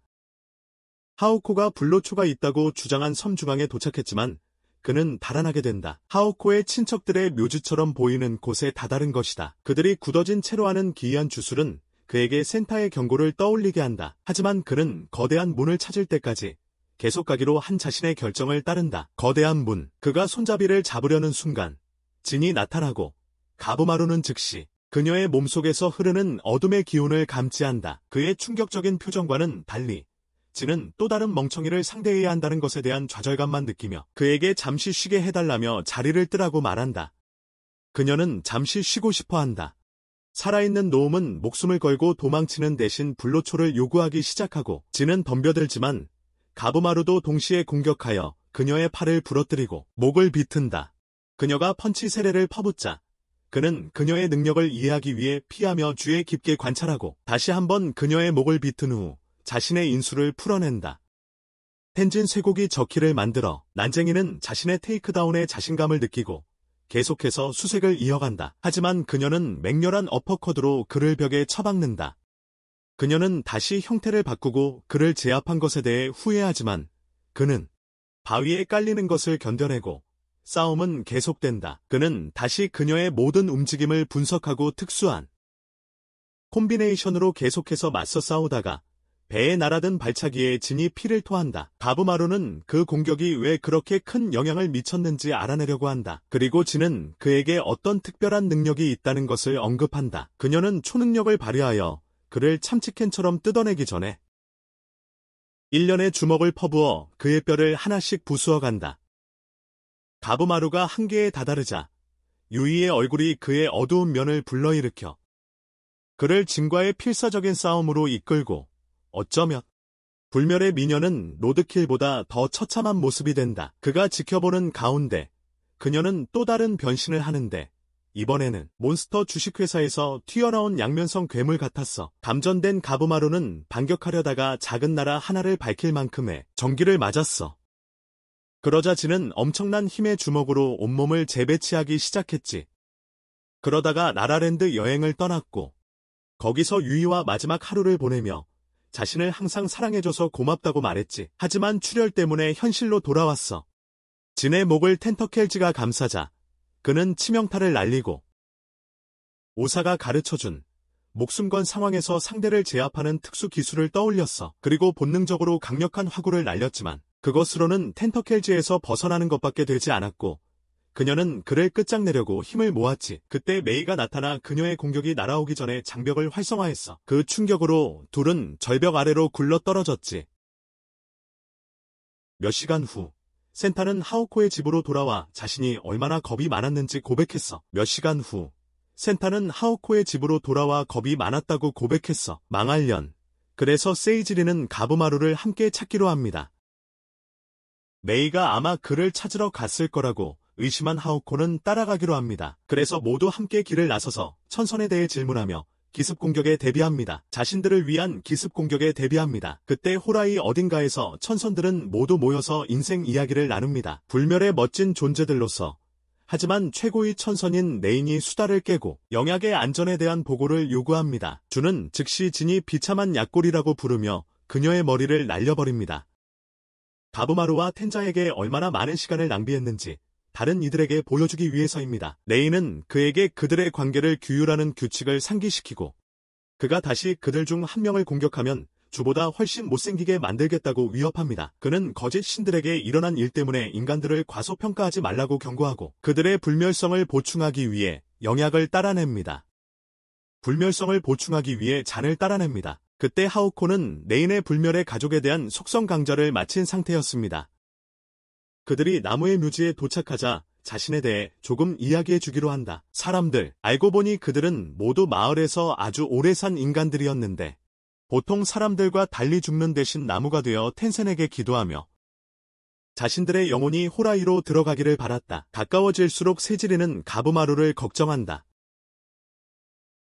하오코가 불로초가 있다고 주장한 섬 중앙에 도착했지만 그는 달아나게 된다. 하오코의 친척들의 묘지처럼 보이는 곳에 다다른 것이다. 그들이 굳어진 채로 하는 기이한 주술은 그에게 센타의 경고를 떠올리게 한다. 하지만 그는 거대한 문을 찾을 때까지 계속 가기로 한 자신의 결정을 따른다. 거대한 문. 그가 손잡이를 잡으려는 순간 진이 나타나고 가부마루는 즉시 그녀의 몸속에서 흐르는 어둠의 기운을 감지한다. 그의 충격적인 표정과는 달리 진은 또 다른 멍청이를 상대해야 한다는 것에 대한 좌절감만 느끼며 그에게 잠시 쉬게 해달라며 자리를 뜨라고 말한다. 그녀는 잠시 쉬고 싶어 한다. 살아있는 노움은 목숨을 걸고 도망치는 대신 불로초를 요구하기 시작하고 진은 덤벼들지만 가부마루도 동시에 공격하여 그녀의 팔을 부러뜨리고 목을 비튼다. 그녀가 펀치 세례를 퍼붓자 그는 그녀의 능력을 이해하기 위해 피하며 주에 깊게 관찰하고 다시 한번 그녀의 목을 비튼 후 자신의 인수를 풀어낸다. 텐진 쇠고기 저키를 만들어 난쟁이는 자신의 테이크다운에 자신감을 느끼고 계속해서 수색을 이어간다. 하지만 그녀는 맹렬한 어퍼컷으로 그를 벽에 처박는다. 그녀는 다시 형태를 바꾸고 그를 제압한 것에 대해 후회하지만 그는 바위에 깔리는 것을 견뎌내고 싸움은 계속된다. 그는 다시 그녀의 모든 움직임을 분석하고 특수한 콤비네이션으로 계속해서 맞서 싸우다가 배에 날아든 발차기에 진이 피를 토한다. 가부마루는 그 공격이 왜 그렇게 큰 영향을 미쳤는지 알아내려고 한다. 그리고 진은 그에게 어떤 특별한 능력이 있다는 것을 언급한다. 그녀는 초능력을 발휘하여 그를 참치캔처럼 뜯어내기 전에 일련의 주먹을 퍼부어 그의 뼈를 하나씩 부수어 간다. 가부마루가 한계에 다다르자 유이의 얼굴이 그의 어두운 면을 불러일으켜 그를 진과의 필사적인 싸움으로 이끌고 어쩌면 불멸의 미녀는 로드킬보다 더 처참한 모습이 된다. 그가 지켜보는 가운데 그녀는 또 다른 변신을 하는데 이번에는 몬스터 주식회사에서 튀어나온 양면성 괴물 같았어. 감전된 가부마루는 반격하려다가 작은 나라 하나를 밝힐 만큼의 전기를 맞았어. 그러자 진은 엄청난 힘의 주먹으로 온몸을 재배치하기 시작했지. 그러다가 나라랜드 여행을 떠났고 거기서 유이와 마지막 하루를 보내며 자신을 항상 사랑해줘서 고맙다고 말했지. 하지만 출혈 때문에 현실로 돌아왔어. 진의 목을 텐터켈즈가 감싸자 그는 치명타를 날리고 오사가 가르쳐준 목숨 건 상황에서 상대를 제압하는 특수 기술을 떠올렸어. 그리고 본능적으로 강력한 화구를 날렸지만 그것으로는 텐터켈즈에서 벗어나는 것밖에 되지 않았고 그녀는 그를 끝장내려고 힘을 모았지. 그때 메이가 나타나 그녀의 공격이 날아오기 전에 장벽을 활성화했어. 그 충격으로 둘은 절벽 아래로 굴러 떨어졌지. 몇 시간 후 센타는 하오코의 집으로 돌아와 자신이 얼마나 겁이 많았는지 고백했어. 몇 시간 후 센타는 하오코의 집으로 돌아와 겁이 많았다고 고백했어. 망할년. 그래서 세이지리는 가부마루를 함께 찾기로 합니다. 메이가 아마 그를 찾으러 갔을 거라고 의심한 하오코는 따라가기로 합니다. 그래서 모두 함께 길을 나서서 천선에 대해 질문하며 기습 공격에 대비합니다. 자신들을 위한 기습 공격에 대비합니다. 그때 호라이 어딘가에서 천선들은 모두 모여서 인생 이야기를 나눕니다. 불멸의 멋진 존재들로서 하지만 최고의 천선인 레인이 수다를 깨고 영약의 안전에 대한 보고를 요구합니다. 주는 즉시 진이 비참한 약골이라고 부르며 그녀의 머리를 날려버립니다. 가부마루와 텐자에게 얼마나 많은 시간을 낭비했는지 다른 이들에게 보여주기 위해서입니다. 레인은 그에게 그들의 관계를 규율하는 규칙을 상기시키고 그가 다시 그들 중 한 명을 공격하면 주보다 훨씬 못생기게 만들겠다고 위협합니다. 그는 거짓 신들에게 일어난 일 때문에 인간들을 과소평가하지 말라고 경고하고 그들의 불멸성을 보충하기 위해 영약을 따라냅니다. 불멸성을 보충하기 위해 잔을 따라냅니다. 그때 하오코는 레인의 불멸의 가족에 대한 속성 강좌를 마친 상태였습니다. 그들이 나무의 묘지에 도착하자 자신에 대해 조금 이야기해 주기로 한다. 사람들, 알고 보니 그들은 모두 마을에서 아주 오래 산 인간들이었는데 보통 사람들과 달리 죽는 대신 나무가 되어 텐센에게 기도하며 자신들의 영혼이 호라이로 들어가기를 바랐다. 가까워질수록 세지리는 가부마루를 걱정한다.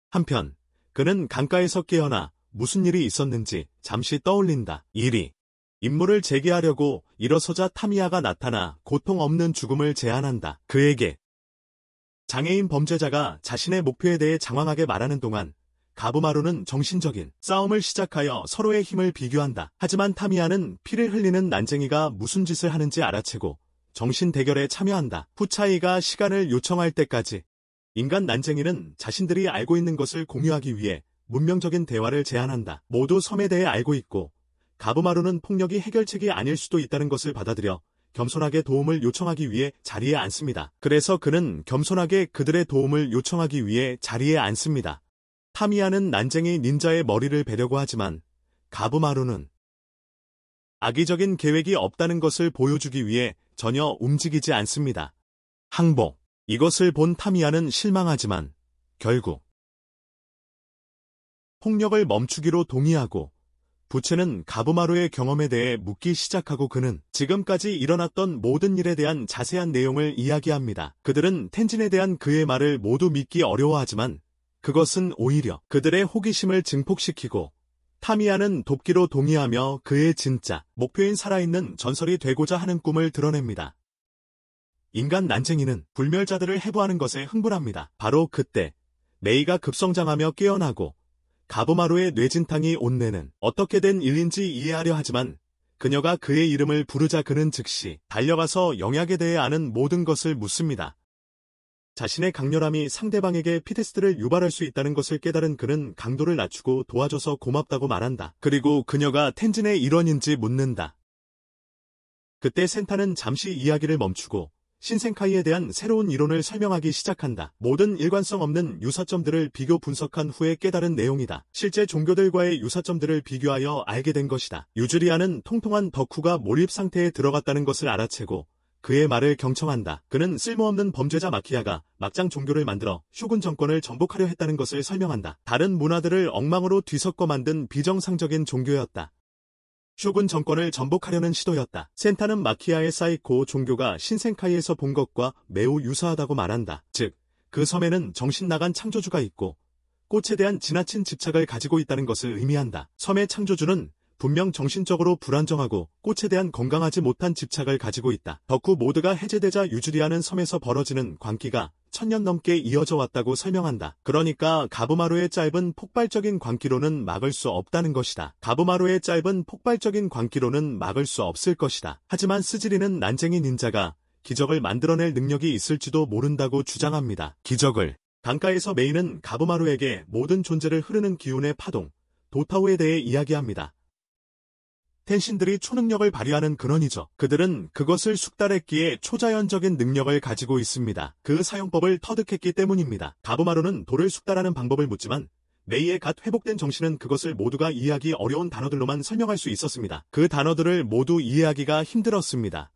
한편 그는 강가에서 깨어나 무슨 일이 있었는지 잠시 떠올린다. 임무를 재개하려고 일어서자 타미야가 나타나 고통 없는 죽음을 제안한다. 그에게 장애인 범죄자가 자신의 목표에 대해 장황하게 말하는 동안 가부마루는 정신적인 싸움을 시작하여 서로의 힘을 비교한다. 하지만 타미야는 피를 흘리는 난쟁이가 무슨 짓을 하는지 알아채고 정신 대결에 참여한다. 후차이가 시간을 요청할 때까지 인간 난쟁이는 자신들이 알고 있는 것을 공유하기 위해 문명적인 대화를 제안한다. 모두 섬에 대해 알고 있고 가부마루는 폭력이 해결책이 아닐 수도 있다는 것을 받아들여 겸손하게 도움을 요청하기 위해 자리에 앉습니다. 그래서 그는 겸손하게 그들의 도움을 요청하기 위해 자리에 앉습니다. 타미야는 난쟁이 닌자의 머리를 베려고 하지만 가부마루는 악의적인 계획이 없다는 것을 보여주기 위해 전혀 움직이지 않습니다. 항복. 이것을 본 타미야는 실망하지만 결국 폭력을 멈추기로 동의하고 부채는 가부마루의 경험에 대해 묻기 시작하고 그는 지금까지 일어났던 모든 일에 대한 자세한 내용을 이야기합니다. 그들은 텐진에 대한 그의 말을 모두 믿기 어려워하지만 그것은 오히려 그들의 호기심을 증폭시키고 타미야는 돕기로 동의하며 그의 진짜 목표인 살아있는 전설이 되고자 하는 꿈을 드러냅니다. 인간 난쟁이는 불멸자들을 해부하는 것에 흥분합니다. 바로 그때 메이가 급성장하며 깨어나고 가부마루의 뇌진탕이 온내는 어떻게 된 일인지 이해하려 하지만 그녀가 그의 이름을 부르자 그는 즉시 달려가서 영약에 대해 아는 모든 것을 묻습니다. 자신의 강렬함이 상대방에게 피테스트를 유발할 수 있다는 것을 깨달은 그는 강도를 낮추고 도와줘서 고맙다고 말한다. 그리고 그녀가 텐진의 일원인지 묻는다. 그때 센타는 잠시 이야기를 멈추고 신생카이에 대한 새로운 이론을 설명하기 시작한다. 모든 일관성 없는 유사점들을 비교 분석한 후에 깨달은 내용이다. 실제 종교들과의 유사점들을 비교하여 알게 된 것이다. 유주리아는 통통한 덕후가 몰입 상태에 들어갔다는 것을 알아채고 그의 말을 경청한다. 그는 쓸모없는 범죄자 마키아가 막장 종교를 만들어 쇼군 정권을 전복하려 했다는 것을 설명한다. 다른 문화들을 엉망으로 뒤섞어 만든 비정상적인 종교였다. 쇼군 정권을 전복하려는 시도였다. 센타는 마키아의 사이코 종교가 신생카이에서 본 것과 매우 유사하다고 말한다. 즉, 그 섬에는 정신 나간 창조주가 있고 꽃에 대한 지나친 집착을 가지고 있다는 것을 의미한다. 섬의 창조주는 분명 정신적으로 불안정하고 꽃에 대한 건강하지 못한 집착을 가지고 있다. 덕후 모두가 해제되자 유주리아는 섬에서 벌어지는 광기가 1000년 넘게 이어져 왔다고 설명한다. 그러니까 가부마루의 짧은 폭발적인 광기로는 막을 수 없다는 것이다. 가부마루의 짧은 폭발적인 광기로는 막을 수 없을 것이다. 하지만 스지리는 난쟁이 닌자가 기적을 만들어낼 능력이 있을지도 모른다고 주장합니다. 기적을. 강가에서 메이는 가부마루에게 모든 존재를 흐르는 기운의 파동, 도타오에 대해 이야기합니다. 텐신들이 초능력을 발휘하는 근원이죠. 그들은 그것을 숙달했기에 초자연적인 능력을 가지고 있습니다. 그 사용법을 터득했기 때문입니다. 가부마루는 돌을 숙달하는 방법을 묻지만 메이의 갓 회복된 정신은 그것을 모두가 이해하기 어려운 단어들로만 설명할 수 있었습니다. 그 단어들을 모두 이해하기가 힘들었습니다.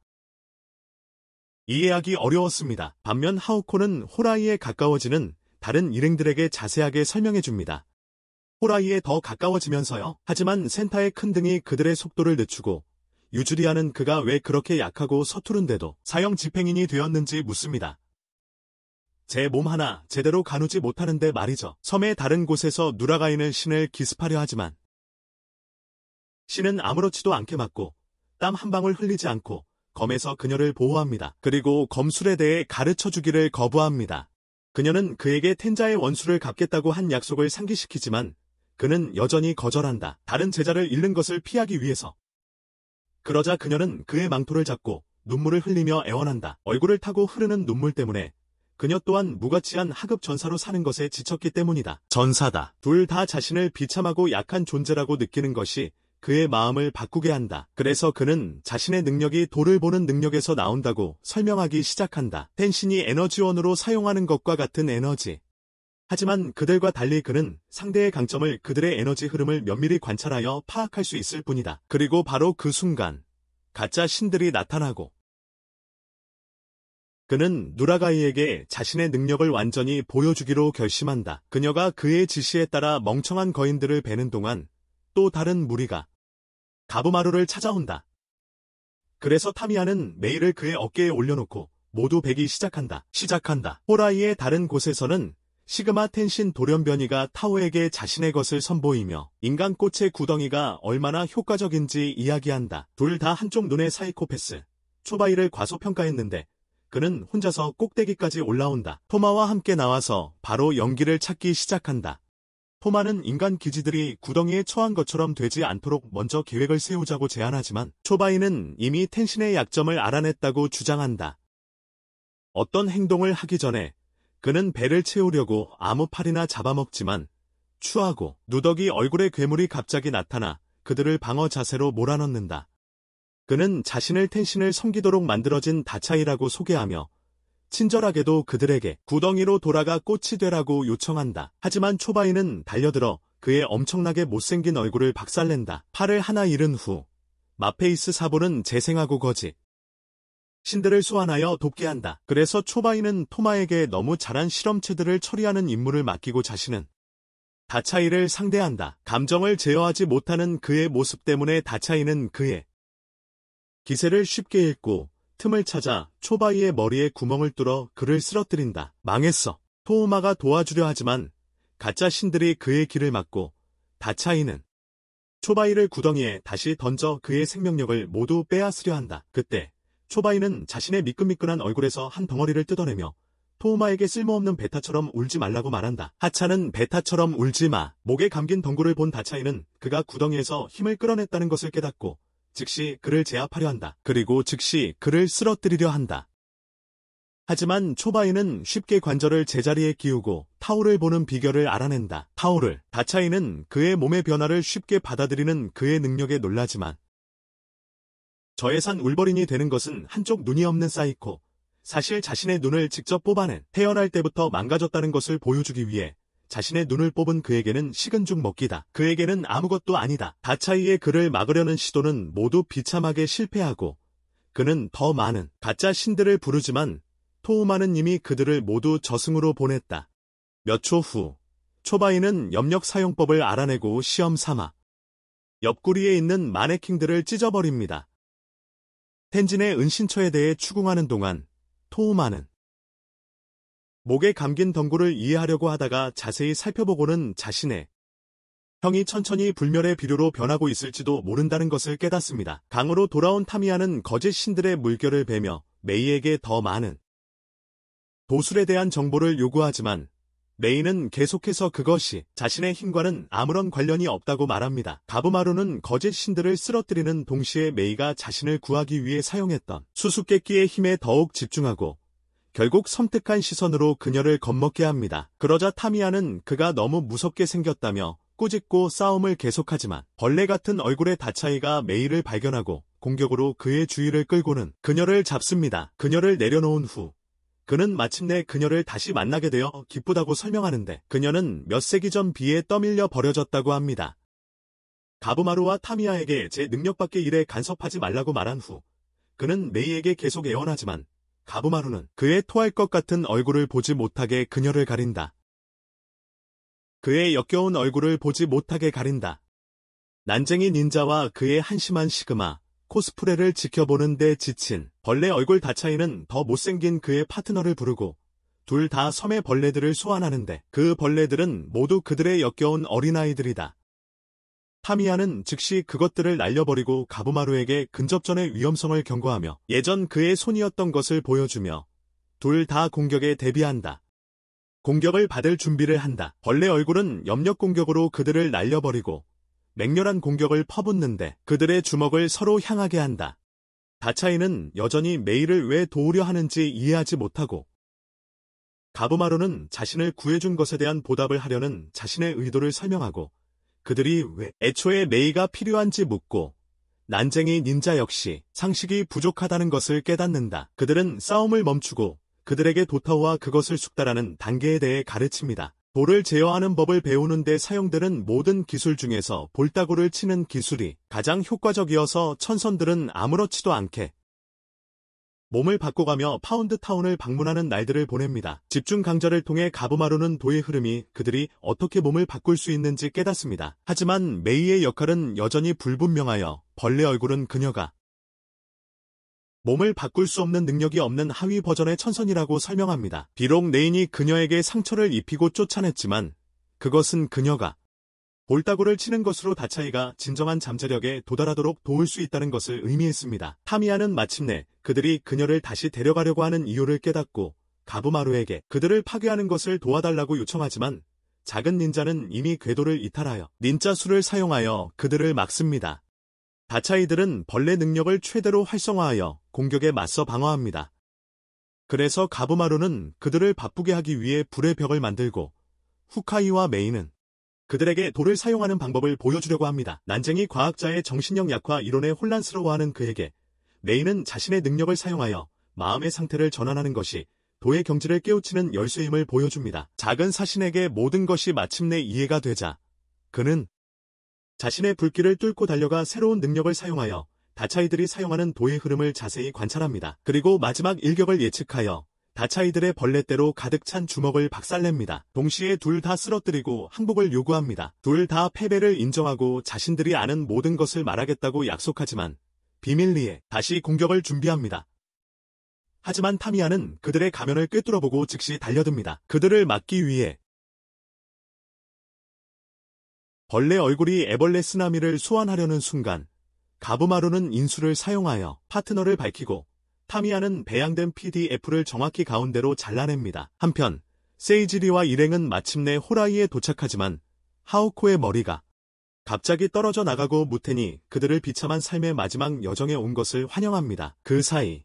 이해하기 어려웠습니다. 반면 하우코는 호라이에 가까워지는 다른 일행들에게 자세하게 설명해줍니다. 호라이에 더 가까워지면서요. 하지만 센타의 큰 등이 그들의 속도를 늦추고 유주리아는 그가 왜 그렇게 약하고 서투른데도 사형 집행인이 되었는지 묻습니다. 제 몸 하나 제대로 가누지 못하는데 말이죠. 섬의 다른 곳에서 누라가이는 신을 기습하려 하지만 신은 아무렇지도 않게 맞고 땀 한 방울 흘리지 않고 검에서 그녀를 보호합니다. 그리고 검술에 대해 가르쳐주기를 거부합니다. 그녀는 그에게 텐자의 원수를 갚겠다고 한 약속을 상기시키지만 그는 여전히 거절한다. 다른 제자를 잃는 것을 피하기 위해서. 그러자 그녀는 그의 망토를 잡고 눈물을 흘리며 애원한다. 얼굴을 타고 흐르는 눈물 때문에 그녀 또한 무가치한 하급 전사로 사는 것에 지쳤기 때문이다. 전사다. 둘 다 자신을 비참하고 약한 존재라고 느끼는 것이 그의 마음을 바꾸게 한다. 그래서 그는 자신의 능력이 돌을 보는 능력에서 나온다고 설명하기 시작한다. 텐신이 에너지원으로 사용하는 것과 같은 에너지. 하지만 그들과 달리 그는 상대의 강점을 그들의 에너지 흐름을 면밀히 관찰하여 파악할 수 있을 뿐이다. 그리고 바로 그 순간 가짜 신들이 나타나고 그는 누라가이에게 자신의 능력을 완전히 보여주기로 결심한다. 그녀가 그의 지시에 따라 멍청한 거인들을 베는 동안 또 다른 무리가 가부마루를 찾아온다. 그래서 타미야는 메이를 그의 어깨에 올려놓고 모두 베기 시작한다. 호라이의 다른 곳에서는 시그마 텐신 돌연변이가 타오에게 자신의 것을 선보이며 인간꽃의 구덩이가 얼마나 효과적인지 이야기한다. 둘 다 한쪽 눈의 사이코패스, 초바이를 과소평가했는데 그는 혼자서 꼭대기까지 올라온다. 토마와 함께 나와서 바로 연기를 찾기 시작한다. 토마는 인간 기지들이 구덩이에 처한 것처럼 되지 않도록 먼저 계획을 세우자고 제안하지만 초바이는 이미 텐신의 약점을 알아냈다고 주장한다. 어떤 행동을 하기 전에 그는 배를 채우려고 아무 팔이나 잡아먹지만 추하고 누더기 얼굴의 괴물이 갑자기 나타나 그들을 방어 자세로 몰아넣는다. 그는 자신을 텐신을 섬기도록 만들어진 다차이라고 소개하며 친절하게도 그들에게 구덩이로 돌아가 꽃이 되라고 요청한다. 하지만 초바이는 달려들어 그의 엄청나게 못생긴 얼굴을 박살낸다. 팔을 하나 잃은 후 마페이스 사부는 재생하고 거짓 신들을 소환하여 돕게 한다. 그래서 초바이는 토마에게 너무 잘한 실험체들을 처리하는 임무를 맡기고 자신은 다차이를 상대한다. 감정을 제어하지 못하는 그의 모습 때문에 다차이는 그의 기세를 쉽게 읽고 틈을 찾아 초바이의 머리에 구멍을 뚫어 그를 쓰러뜨린다. 망했어. 토우마가 도와주려 하지만 가짜 신들이 그의 길을 막고 다차이는 초바이를 구덩이에 다시 던져 그의 생명력을 모두 빼앗으려 한다. 그때 초바이는 자신의 미끈미끈한 얼굴에서 한 덩어리를 뜯어내며 토우마에게 쓸모없는 베타처럼 울지 말라고 말한다. 하차는 베타처럼 울지 마. 목에 감긴 덩굴을 본 다차이는 그가 구덩이에서 힘을 끌어냈다는 것을 깨닫고 즉시 그를 제압하려 한다. 그리고 즉시 그를 쓰러뜨리려 한다. 하지만 초바이는 쉽게 관절을 제자리에 끼우고 타오를 보는 비결을 알아낸다. 다차이는 그의 몸의 변화를 쉽게 받아들이는 그의 능력에 놀라지만 저예산 울버린이 되는 것은 한쪽 눈이 없는 사이코, 사실 자신의 눈을 직접 뽑아낸 태어날 때부터 망가졌다는 것을 보여주기 위해 자신의 눈을 뽑은 그에게는 식은 죽 먹기다. 그에게는 아무것도 아니다. 다차이의 그를 막으려는 시도는 모두 비참하게 실패하고 그는 더 많은 가짜 신들을 부르지만 토우마는 이미 그들을 모두 저승으로 보냈다. 몇 초 후 초바이는 염력 사용법을 알아내고 시험 삼아 옆구리에 있는 마네킹들을 찢어버립니다. 텐진의 은신처에 대해 추궁하는 동안 토우마는 목에 감긴 덩굴을 이해하려고 하다가 자세히 살펴보고는 자신의 형이 천천히 불멸의 비료로 변하고 있을지도 모른다는 것을 깨닫습니다. 강으로 돌아온 타미야는 거짓 신들의 물결을 베며 메이에게 더 많은 도술에 대한 정보를 요구하지만 메이는 계속해서 그것이 자신의 힘과는 아무런 관련이 없다고 말합니다. 가부마루는 거짓 신들을 쓰러뜨리는 동시에 메이가 자신을 구하기 위해 사용했던 수수께끼의 힘에 더욱 집중하고 결국 섬뜩한 시선으로 그녀를 겁먹게 합니다. 그러자 타미야는 그가 너무 무섭게 생겼다며 꾸짖고 싸움을 계속하지만 벌레 같은 얼굴의 다차이가 메이를 발견하고 공격으로 그의 주의를 끌고는 그녀를 잡습니다. 그녀를 내려놓은 후 그는 마침내 그녀를 다시 만나게 되어 기쁘다고 설명하는데 그녀는 몇 세기 전 비에 떠밀려 버려졌다고 합니다. 가부마루와 타미야에게 제 능력 밖의 일에 간섭하지 말라고 말한 후 그는 메이에게 계속 애원하지만 가부마루는 그의 토할 것 같은 얼굴을 보지 못하게 그녀를 가린다. 그의 역겨운 얼굴을 보지 못하게 가린다. 난쟁이 닌자와 그의 한심한 시그마, 코스프레를 지켜보는 데 지친 벌레 얼굴 다차이는 더 못생긴 그의 파트너를 부르고 둘 다 섬의 벌레들을 소환하는데 그 벌레들은 모두 그들의 역겨운 어린아이들이다. 타미야는 즉시 그것들을 날려버리고 가부마루에게 근접전의 위험성을 경고하며 예전 그의 손이었던 것을 보여주며 둘 다 공격에 대비한다. 공격을 받을 준비를 한다. 벌레 얼굴은 염력 공격으로 그들을 날려버리고 맹렬한 공격을 퍼붓는데 그들의 주먹을 서로 향하게 한다. 다차이는 여전히 메이를 왜 도우려 하는지 이해하지 못하고 가부마루는 자신을 구해준 것에 대한 보답을 하려는 자신의 의도를 설명하고 그들이 왜 애초에 메이가 필요한지 묻고 난쟁이 닌자 역시 상식이 부족하다는 것을 깨닫는다. 그들은 싸움을 멈추고 그들에게 도타오와 그것을 숙달하는 단계에 대해 가르칩니다. 돌을 제어하는 법을 배우는 데 사용되는 모든 기술 중에서 볼따구를 치는 기술이 가장 효과적이어서 천선들은 아무렇지도 않게 몸을 바꿔가며 파운드타운을 방문하는 날들을 보냅니다. 집중 강좌를 통해 가부마루는 도의 흐름이 그들이 어떻게 몸을 바꿀 수 있는지 깨닫습니다. 하지만 메이의 역할은 여전히 불분명하여 벌레 얼굴은 그녀가 몸을 바꿀 수 없는 능력이 없는 하위 버전의 천선이라고 설명합니다. 비록 레인이 그녀에게 상처를 입히고 쫓아냈지만 그것은 그녀가 볼따구를 치는 것으로 다차이가 진정한 잠재력에 도달하도록 도울 수 있다는 것을 의미했습니다. 타미야는 마침내 그들이 그녀를 다시 데려가려고 하는 이유를 깨닫고 가부마루에게 그들을 파괴하는 것을 도와달라고 요청하지만 작은 닌자는 이미 궤도를 이탈하여 닌자수를 사용하여 그들을 막습니다. 다차이들은 벌레 능력을 최대로 활성화하여 공격에 맞서 방어합니다. 그래서 가부마루는 그들을 바쁘게 하기 위해 불의 벽을 만들고 후카이와 메이는 그들에게 돌을 사용하는 방법을 보여주려고 합니다. 난쟁이 과학자의 정신력 약화 이론에 혼란스러워하는 그에게 메이는 자신의 능력을 사용하여 마음의 상태를 전환하는 것이 도의 경지를 깨우치는 열쇠임을 보여줍니다. 작은 사신에게 모든 것이 마침내 이해가 되자 그는 자신의 불길을 뚫고 달려가 새로운 능력을 사용하여 다차이들이 사용하는 도의 흐름을 자세히 관찰합니다. 그리고 마지막 일격을 예측하여 다차이들의 벌레대로 가득 찬 주먹을 박살냅니다. 동시에 둘 다 쓰러뜨리고 항복을 요구합니다. 둘 다 패배를 인정하고 자신들이 아는 모든 것을 말하겠다고 약속하지만 비밀리에 다시 공격을 준비합니다. 하지만 타미야는 그들의 가면을 꿰뚫어보고 즉시 달려듭니다. 그들을 막기 위해 벌레 얼굴이 애벌레 쓰나미를 소환하려는 순간 가부마루는 인수를 사용하여 파트너를 밝히고 타미야는 배양된 PDF를 정확히 가운데로 잘라냅니다. 한편 세이지리와 일행은 마침내 호라이에 도착하지만 하오코의 머리가 갑자기 떨어져 나가고 무텐이 그들을 비참한 삶의 마지막 여정에 온 것을 환영합니다. 그 사이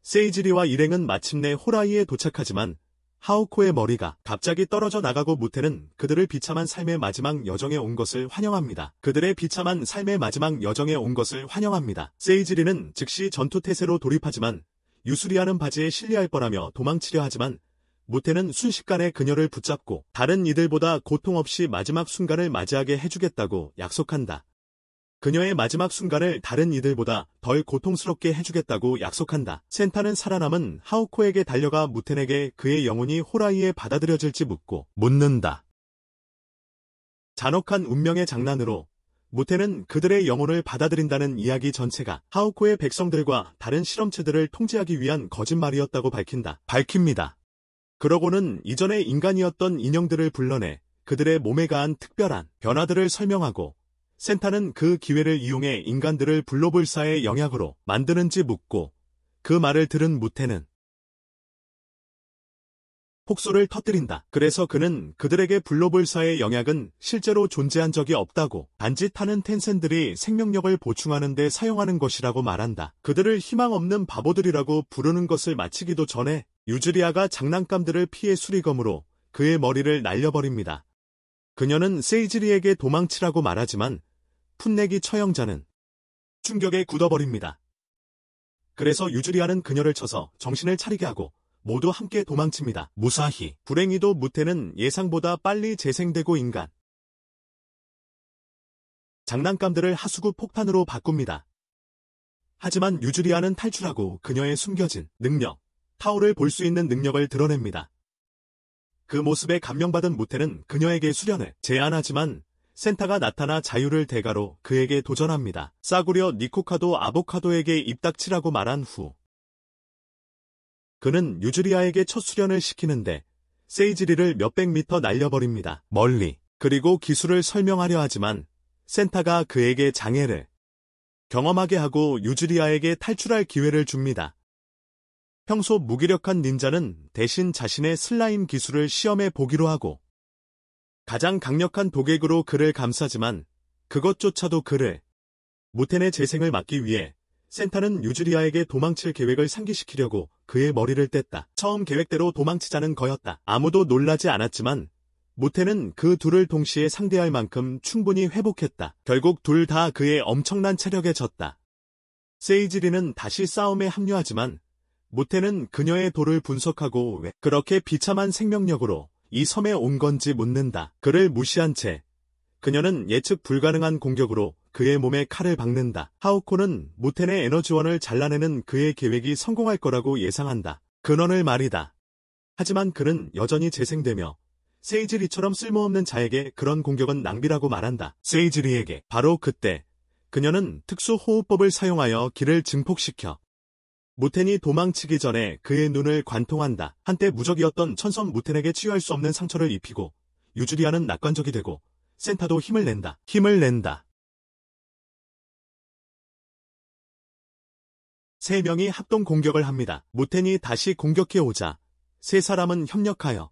세이지리와 일행은 마침내 호라이에 도착하지만 하오코의 머리가 갑자기 떨어져 나가고 무텐은 그들을 비참한 삶의 마지막 여정에 온 것을 환영합니다. 그들의 비참한 삶의 마지막 여정에 온 것을 환영합니다. 세이지리는 즉시 전투태세로 돌입하지만 유수리하는 바지에 실려할 뻔하며 도망치려 하지만 무텐은 순식간에 그녀를 붙잡고 다른 이들보다 고통 없이 마지막 순간을 맞이하게 해주겠다고 약속한다. 그녀의 마지막 순간을 다른 이들보다 덜 고통스럽게 해주겠다고 약속한다. 센타는 살아남은 하오코에게 달려가 무텐에게 그의 영혼이 호라이에 받아들여질지 묻는다. 잔혹한 운명의 장난으로 무텐은 그들의 영혼을 받아들인다는 이야기 전체가 하오코의 백성들과 다른 실험체들을 통제하기 위한 거짓말이었다고 밝힙니다. 그러고는 이전에 인간이었던 인형들을 불러내 그들의 몸에 가한 특별한 변화들을 설명하고 센타는 그 기회를 이용해 인간들을 불로불사의 영약으로 만드는지 묻고 그 말을 들은 무텐은 폭소를 터뜨린다. 그래서 그는 그들에게 불로불사의 영약은 실제로 존재한 적이 없다고 단지 타는 텐센들이 생명력을 보충하는 데 사용하는 것이라고 말한다. 그들을 희망 없는 바보들이라고 부르는 것을 마치기도 전에 유주리아가 장난감들을 피해 수리검으로 그의 머리를 날려버립니다. 그녀는 세이지리에게 도망치라고 말하지만 풋내기 처형자는 충격에 굳어버립니다. 그래서 유주리아는 그녀를 쳐서 정신을 차리게 하고 모두 함께 도망칩니다. 무사히. 불행히도 무태는 예상보다 빨리 재생되고 인간 장난감들을 하수구 폭탄으로 바꿉니다. 하지만 유주리아는 탈출하고 그녀의 숨겨진 능력, 타오를 볼 수 있는 능력을 드러냅니다. 그 모습에 감명받은 무태는 그녀에게 수련을 제안하지만 센타가 나타나 자유를 대가로 그에게 도전합니다. 싸구려 니코카도 아보카도에게 입닥치라고 말한 후 그는 유주리아에게 첫 수련을 시키는데 세이지리를 몇백 미터 날려버립니다. 멀리. 그리고 기술을 설명하려 하지만 센타가 그에게 장애를 경험하게 하고 유주리아에게 탈출할 기회를 줍니다. 평소 무기력한 닌자는 대신 자신의 슬라임 기술을 시험해 보기로 하고 가장 강력한 독액으로 그를 감싸지만 그것조차도 그를 무텐의 재생을 막기 위해 센타는 유주리아에게 도망칠 계획을 상기시키려고 그의 머리를 뗐다. 처음 계획대로 도망치자는 거였다. 아무도 놀라지 않았지만 무텐은 그 둘을 동시에 상대할 만큼 충분히 회복했다. 결국 둘 다 그의 엄청난 체력에 졌다. 세이지리는 다시 싸움에 합류하지만 무텐은 그녀의 돌을 분석하고 왜 그렇게 비참한 생명력으로 이 섬에 온 건지 묻는다. 그를 무시한 채 그녀는 예측 불가능한 공격으로 그의 몸에 칼을 박는다. 하오코는 무텐의 에너지원을 잘라내는 그의 계획이 성공할 거라고 예상한다. 근원을 말이다. 하지만 그는 여전히 재생되며 세이지리처럼 쓸모없는 자에게 그런 공격은 낭비라고 말한다. 세이지리에게. 바로 그때 그녀는 특수 호흡법을 사용하여 기를 증폭시켜 무텐이 도망치기 전에 그의 눈을 관통한다. 한때 무적이었던 천선 무텐에게 치유할 수 없는 상처를 입히고 유주리아는 낙관적이 되고 센타도 힘을 낸다. 세 명이 합동 공격을 합니다. 무텐이 다시 공격해 오자 세 사람은 협력하여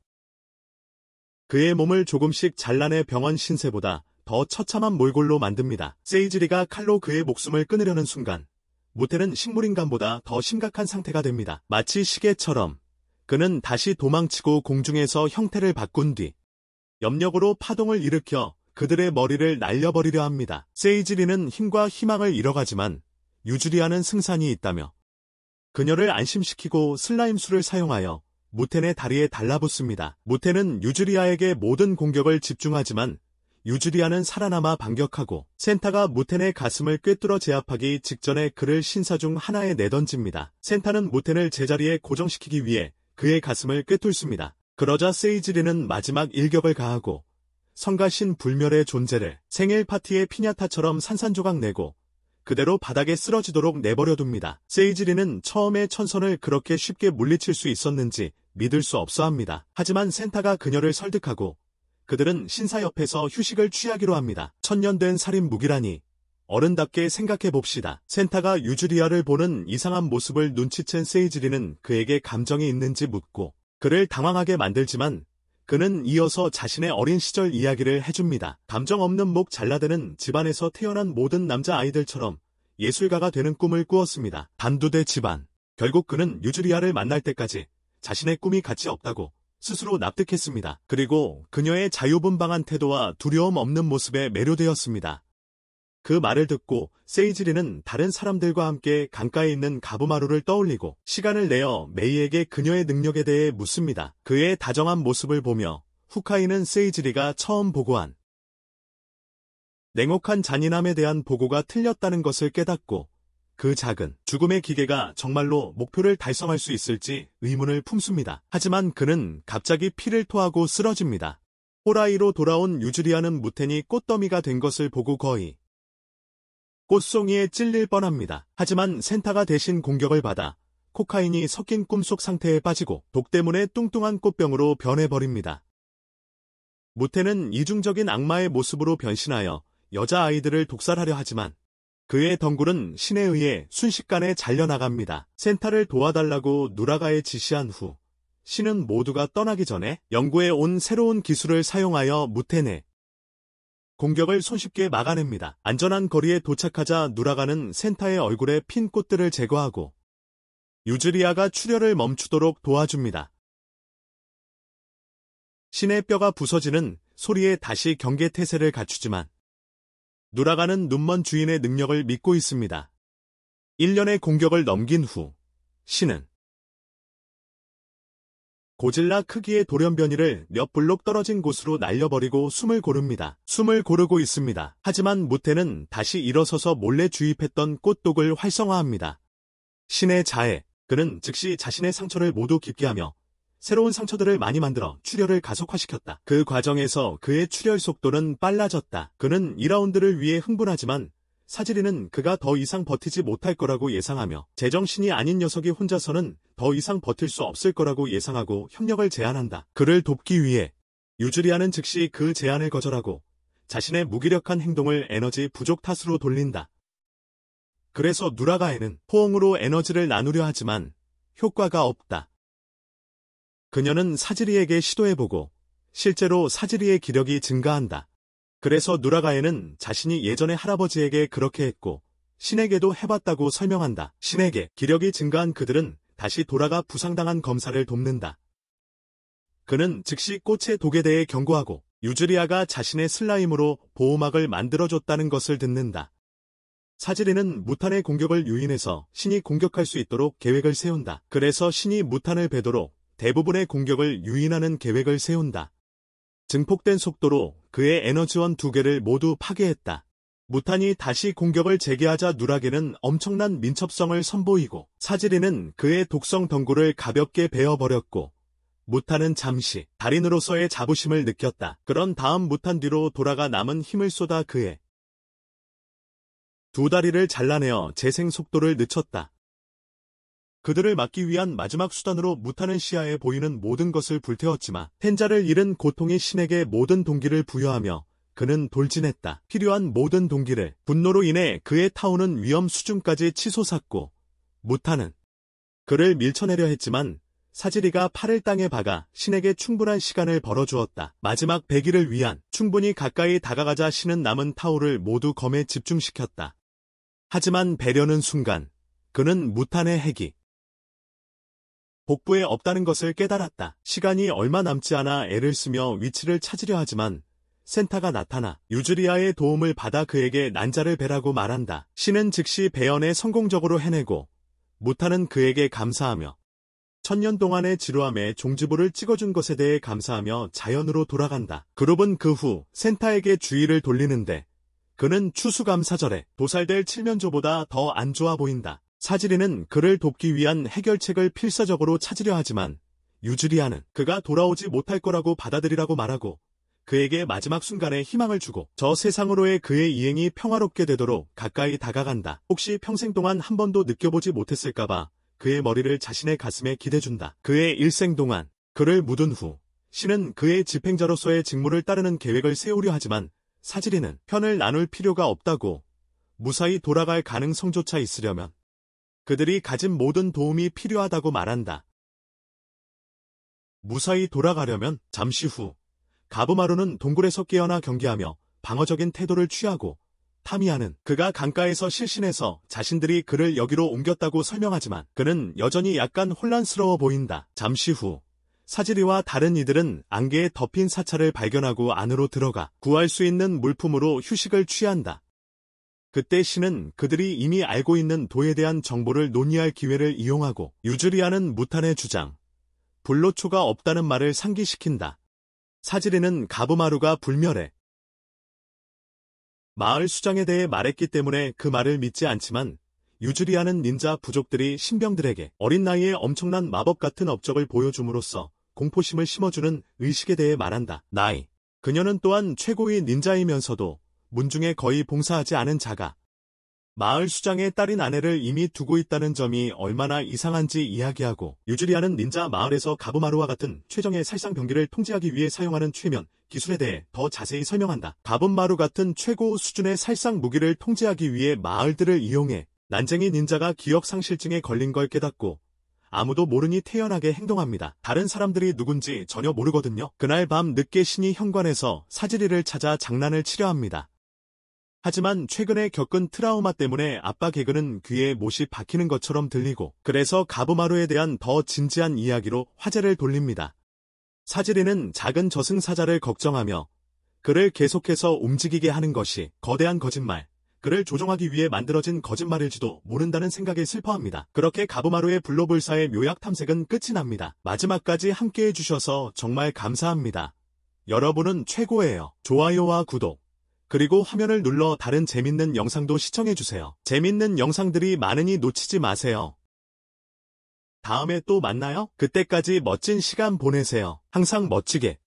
그의 몸을 조금씩 잘라내 병원 신세보다 더 처참한 몰골로 만듭니다. 세이지리가 칼로 그의 목숨을 끊으려는 순간 무텐은 식물인간보다 더 심각한 상태가 됩니다. 마치 시계처럼 그는 다시 도망치고 공중에서 형태를 바꾼 뒤 염력으로 파동을 일으켜 그들의 머리를 날려버리려 합니다. 세이지리는 힘과 희망을 잃어가지만 유주리아는 승산이 있다며 그녀를 안심시키고 슬라임술을 사용하여 무텐의 다리에 달라붙습니다. 무텐은 유주리아에게 모든 공격을 집중하지만 유주리아는 살아남아 반격하고 센타가 무텐의 가슴을 꿰뚫어 제압하기 직전에 그를 신사 중 하나에 내던집니다. 센타는 무텐을 제자리에 고정시키기 위해 그의 가슴을 꿰뚫습니다. 그러자 세이지리는 마지막 일격을 가하고 성가신 불멸의 존재를 생일 파티의 피냐타처럼 산산조각 내고 그대로 바닥에 쓰러지도록 내버려둡니다. 세이지리는 처음에 천선을 그렇게 쉽게 물리칠 수 있었는지 믿을 수 없어합니다. 하지만 센타가 그녀를 설득하고 그들은 신사 옆에서 휴식을 취하기로 합니다. 천년된 살인 무기라니 어른답게 생각해봅시다. 센타가 유주리아를 보는 이상한 모습을 눈치챈 세이지리는 그에게 감정이 있는지 묻고 그를 당황하게 만들지만 그는 이어서 자신의 어린 시절 이야기를 해줍니다. 감정 없는 목 잘라대는 집안에서 태어난 모든 남자아이들처럼 예술가가 되는 꿈을 꾸었습니다. 단두대 집안. 결국 그는 유주리아를 만날 때까지 자신의 꿈이 가치 없다고 스스로 납득했습니다. 그리고 그녀의 자유분방한 태도와 두려움 없는 모습에 매료되었습니다. 그 말을 듣고 세이지리는 다른 사람들과 함께 강가에 있는 가부마루를 떠올리고 시간을 내어 메이에게 그녀의 능력에 대해 묻습니다. 그의 다정한 모습을 보며 후카이는 세이지리가 처음 보고한 냉혹한 잔인함에 대한 보고가 틀렸다는 것을 깨닫고 그 작은 죽음의 기계가 정말로 목표를 달성할 수 있을지 의문을 품습니다. 하지만 그는 갑자기 피를 토하고 쓰러집니다. 호라이로 돌아온 유주리아는 무텐이 꽃더미가 된 것을 보고 거의 꽃송이에 찔릴 뻔합니다. 하지만 센타가 대신 공격을 받아 코카인이 섞인 꿈속 상태에 빠지고 독 때문에 뚱뚱한 꽃병으로 변해버립니다. 무텐은 이중적인 악마의 모습으로 변신하여 여자아이들을 독살하려 하지만 그의 덩굴은 신에 의해 순식간에 잘려나갑니다. 센타를 도와달라고 누라가에 지시한 후 신은 모두가 떠나기 전에 연구해 온 새로운 기술을 사용하여 무텐의 공격을 손쉽게 막아냅니다. 안전한 거리에 도착하자 누라가는 센타의 얼굴에 핀 꽃들을 제거하고 유즈리아가 출혈을 멈추도록 도와줍니다. 신의 뼈가 부서지는 소리에 다시 경계태세를 갖추지만 누라가는 눈먼 주인의 능력을 믿고 있습니다. 1년의 공격을 넘긴 후 신은 고질라 크기의 돌연변이를 몇 블록 떨어진 곳으로 날려버리고 숨을 고릅니다. 숨을 고르고 있습니다. 하지만 무태는 다시 일어서서 몰래 주입했던 꽃독을 활성화합니다. 신의 자해, 그는 즉시 자신의 상처를 모두 깊게 하며 새로운 상처들을 많이 만들어 출혈을 가속화시켰다. 그 과정에서 그의 출혈 속도는 빨라졌다. 그는 2라운드를 위해 흥분하지만 사지리는 그가 더 이상 버티지 못할 거라고 예상하며 제정신이 아닌 녀석이 혼자서는 더 이상 버틸 수 없을 거라고 예상하고 협력을 제안한다. 그를 돕기 위해 유즈리아는 즉시 그 제안을 거절하고 자신의 무기력한 행동을 에너지 부족 탓으로 돌린다. 그래서 누라가에는 포옹으로 에너지를 나누려 하지만 효과가 없다. 그녀는 사지리에게 시도해보고 실제로 사지리의 기력이 증가한다. 그래서 누라가에는 자신이 예전에 할아버지에게 그렇게 했고 신에게도 해봤다고 설명한다. 신에게 기력이 증가한 그들은 다시 돌아가 부상당한 검사를 돕는다. 그는 즉시 꽃의 독에 대해 경고하고 유즈리아가 자신의 슬라임으로 보호막을 만들어줬다는 것을 듣는다. 사지리는 무탄의 공격을 유인해서 신이 공격할 수 있도록 계획을 세운다. 그래서 신이 무탄을 베도록 대부분의 공격을 유인하는 계획을 세운다. 증폭된 속도로 그의 에너지원 2개를 모두 파괴했다. 무탄이 다시 공격을 재개하자 누라게는 엄청난 민첩성을 선보이고 사지리는 그의 독성 덩굴을 가볍게 베어버렸고 무탄은 잠시 달인으로서의 자부심을 느꼈다. 그런 다음 무탄 뒤로 돌아가 남은 힘을 쏟아 그의 2다리를 잘라내어 재생 속도를 늦췄다. 그들을 막기 위한 마지막 수단으로 무탄은 시야에 보이는 모든 것을 불태웠지만 텐자를 잃은 고통이 신에게 모든 동기를 부여하며 그는 돌진했다. 필요한 모든 동기를 분노로 인해 그의 타오는 위험 수준까지 치솟았고 무탄은 그를 밀쳐내려 했지만 사지리가 팔을 땅에 박아 신에게 충분한 시간을 벌어주었다. 마지막 배기를 위한 충분히 가까이 다가가자 신은 남은 타오를 모두 검에 집중시켰다. 하지만 배려는 순간 그는 무탄의 핵이 복부에 없다는 것을 깨달았다. 시간이 얼마 남지 않아 애를 쓰며 위치를 찾으려 하지만 센타가 나타나 유즈리아의 도움을 받아 그에게 난자를 베라고 말한다. 신은 즉시 배연에 성공적으로 해내고 무탄은 그에게 감사하며 1000년 동안의 지루함에 종지부를 찍어준 것에 대해 감사하며 자연으로 돌아간다. 그룹은 그 후 센타에게 주의를 돌리는데 그는 추수감사절에 도살될 칠면조보다 더 안 좋아 보인다. 사지리는 그를 돕기 위한 해결책을 필사적으로 찾으려 하지만 유즈리아는 그가 돌아오지 못할 거라고 받아들이라고 말하고 그에게 마지막 순간에 희망을 주고 저 세상으로의 그의 이행이 평화롭게 되도록 가까이 다가간다. 혹시 평생 동안 한 번도 느껴보지 못했을까봐 그의 머리를 자신의 가슴에 기대준다. 그의 일생 동안 그를 묻은 후 신은 그의 집행자로서의 직무를 따르는 계획을 세우려 하지만 사지리는 편을 나눌 필요가 없다고 무사히 돌아갈 가능성조차 있으려면 그들이 가진 모든 도움이 필요하다고 말한다. 무사히 돌아가려면 잠시 후 가부마루는 동굴에서 깨어나 경계하며 방어적인 태도를 취하고 타미야는 그가 강가에서 실신해서 자신들이 그를 여기로 옮겼다고 설명하지만 그는 여전히 약간 혼란스러워 보인다. 잠시 후 사지리와 다른 이들은 안개에 덮인 사찰을 발견하고 안으로 들어가 구할 수 있는 물품으로 휴식을 취한다. 그때 신은 그들이 이미 알고 있는 도에 대한 정보를 논의할 기회를 이용하고 유즈리아는 무탄의 주장, 불로초가 없다는 말을 상기시킨다. 사지리는 가부마루가 불멸해 마을 수장에 대해 말했기 때문에 그 말을 믿지 않지만 유즈리아는 닌자 부족들이 신병들에게 어린 나이에 엄청난 마법 같은 업적을 보여줌으로써 공포심을 심어주는 의식에 대해 말한다. 나이. 그녀는 또한 최고의 닌자이면서도 문중에 거의 봉사하지 않은 자가 마을 수장의 딸인 아내를 이미 두고 있다는 점이 얼마나 이상한지 이야기하고 유즈리아는 닌자 마을에서 가부마루와 같은 최정의 살상 병기를 통제하기 위해 사용하는 최면 기술에 대해 더 자세히 설명한다. 가부마루 같은 최고 수준의 살상 무기를 통제하기 위해 마을들을 이용해 난쟁이 닌자가 기억상실증에 걸린 걸 깨닫고 아무도 모르니 태연하게 행동합니다. 다른 사람들이 누군지 전혀 모르거든요. 그날 밤 늦게 신이 현관에서 사지리를 찾아 장난을 치려 합니다. 하지만 최근에 겪은 트라우마 때문에 아빠 개그는 귀에 못이 박히는 것처럼 들리고 그래서 가부마루에 대한 더 진지한 이야기로 화제를 돌립니다. 사지리는 작은 저승사자를 걱정하며 그를 계속해서 움직이게 하는 것이 거대한 거짓말, 그를 조종하기 위해 만들어진 거짓말일지도 모른다는 생각에 슬퍼합니다. 그렇게 가부마루의 불로불사의 묘약 탐색은 끝이 납니다. 마지막까지 함께해 주셔서 정말 감사합니다. 여러분은 최고예요. 좋아요와 구독, 그리고 화면을 눌러 다른 재밌는 영상도 시청해 주세요. 재밌는 영상들이 많으니 놓치지 마세요. 다음에 또 만나요. 그때까지 멋진 시간 보내세요. 항상 멋지게.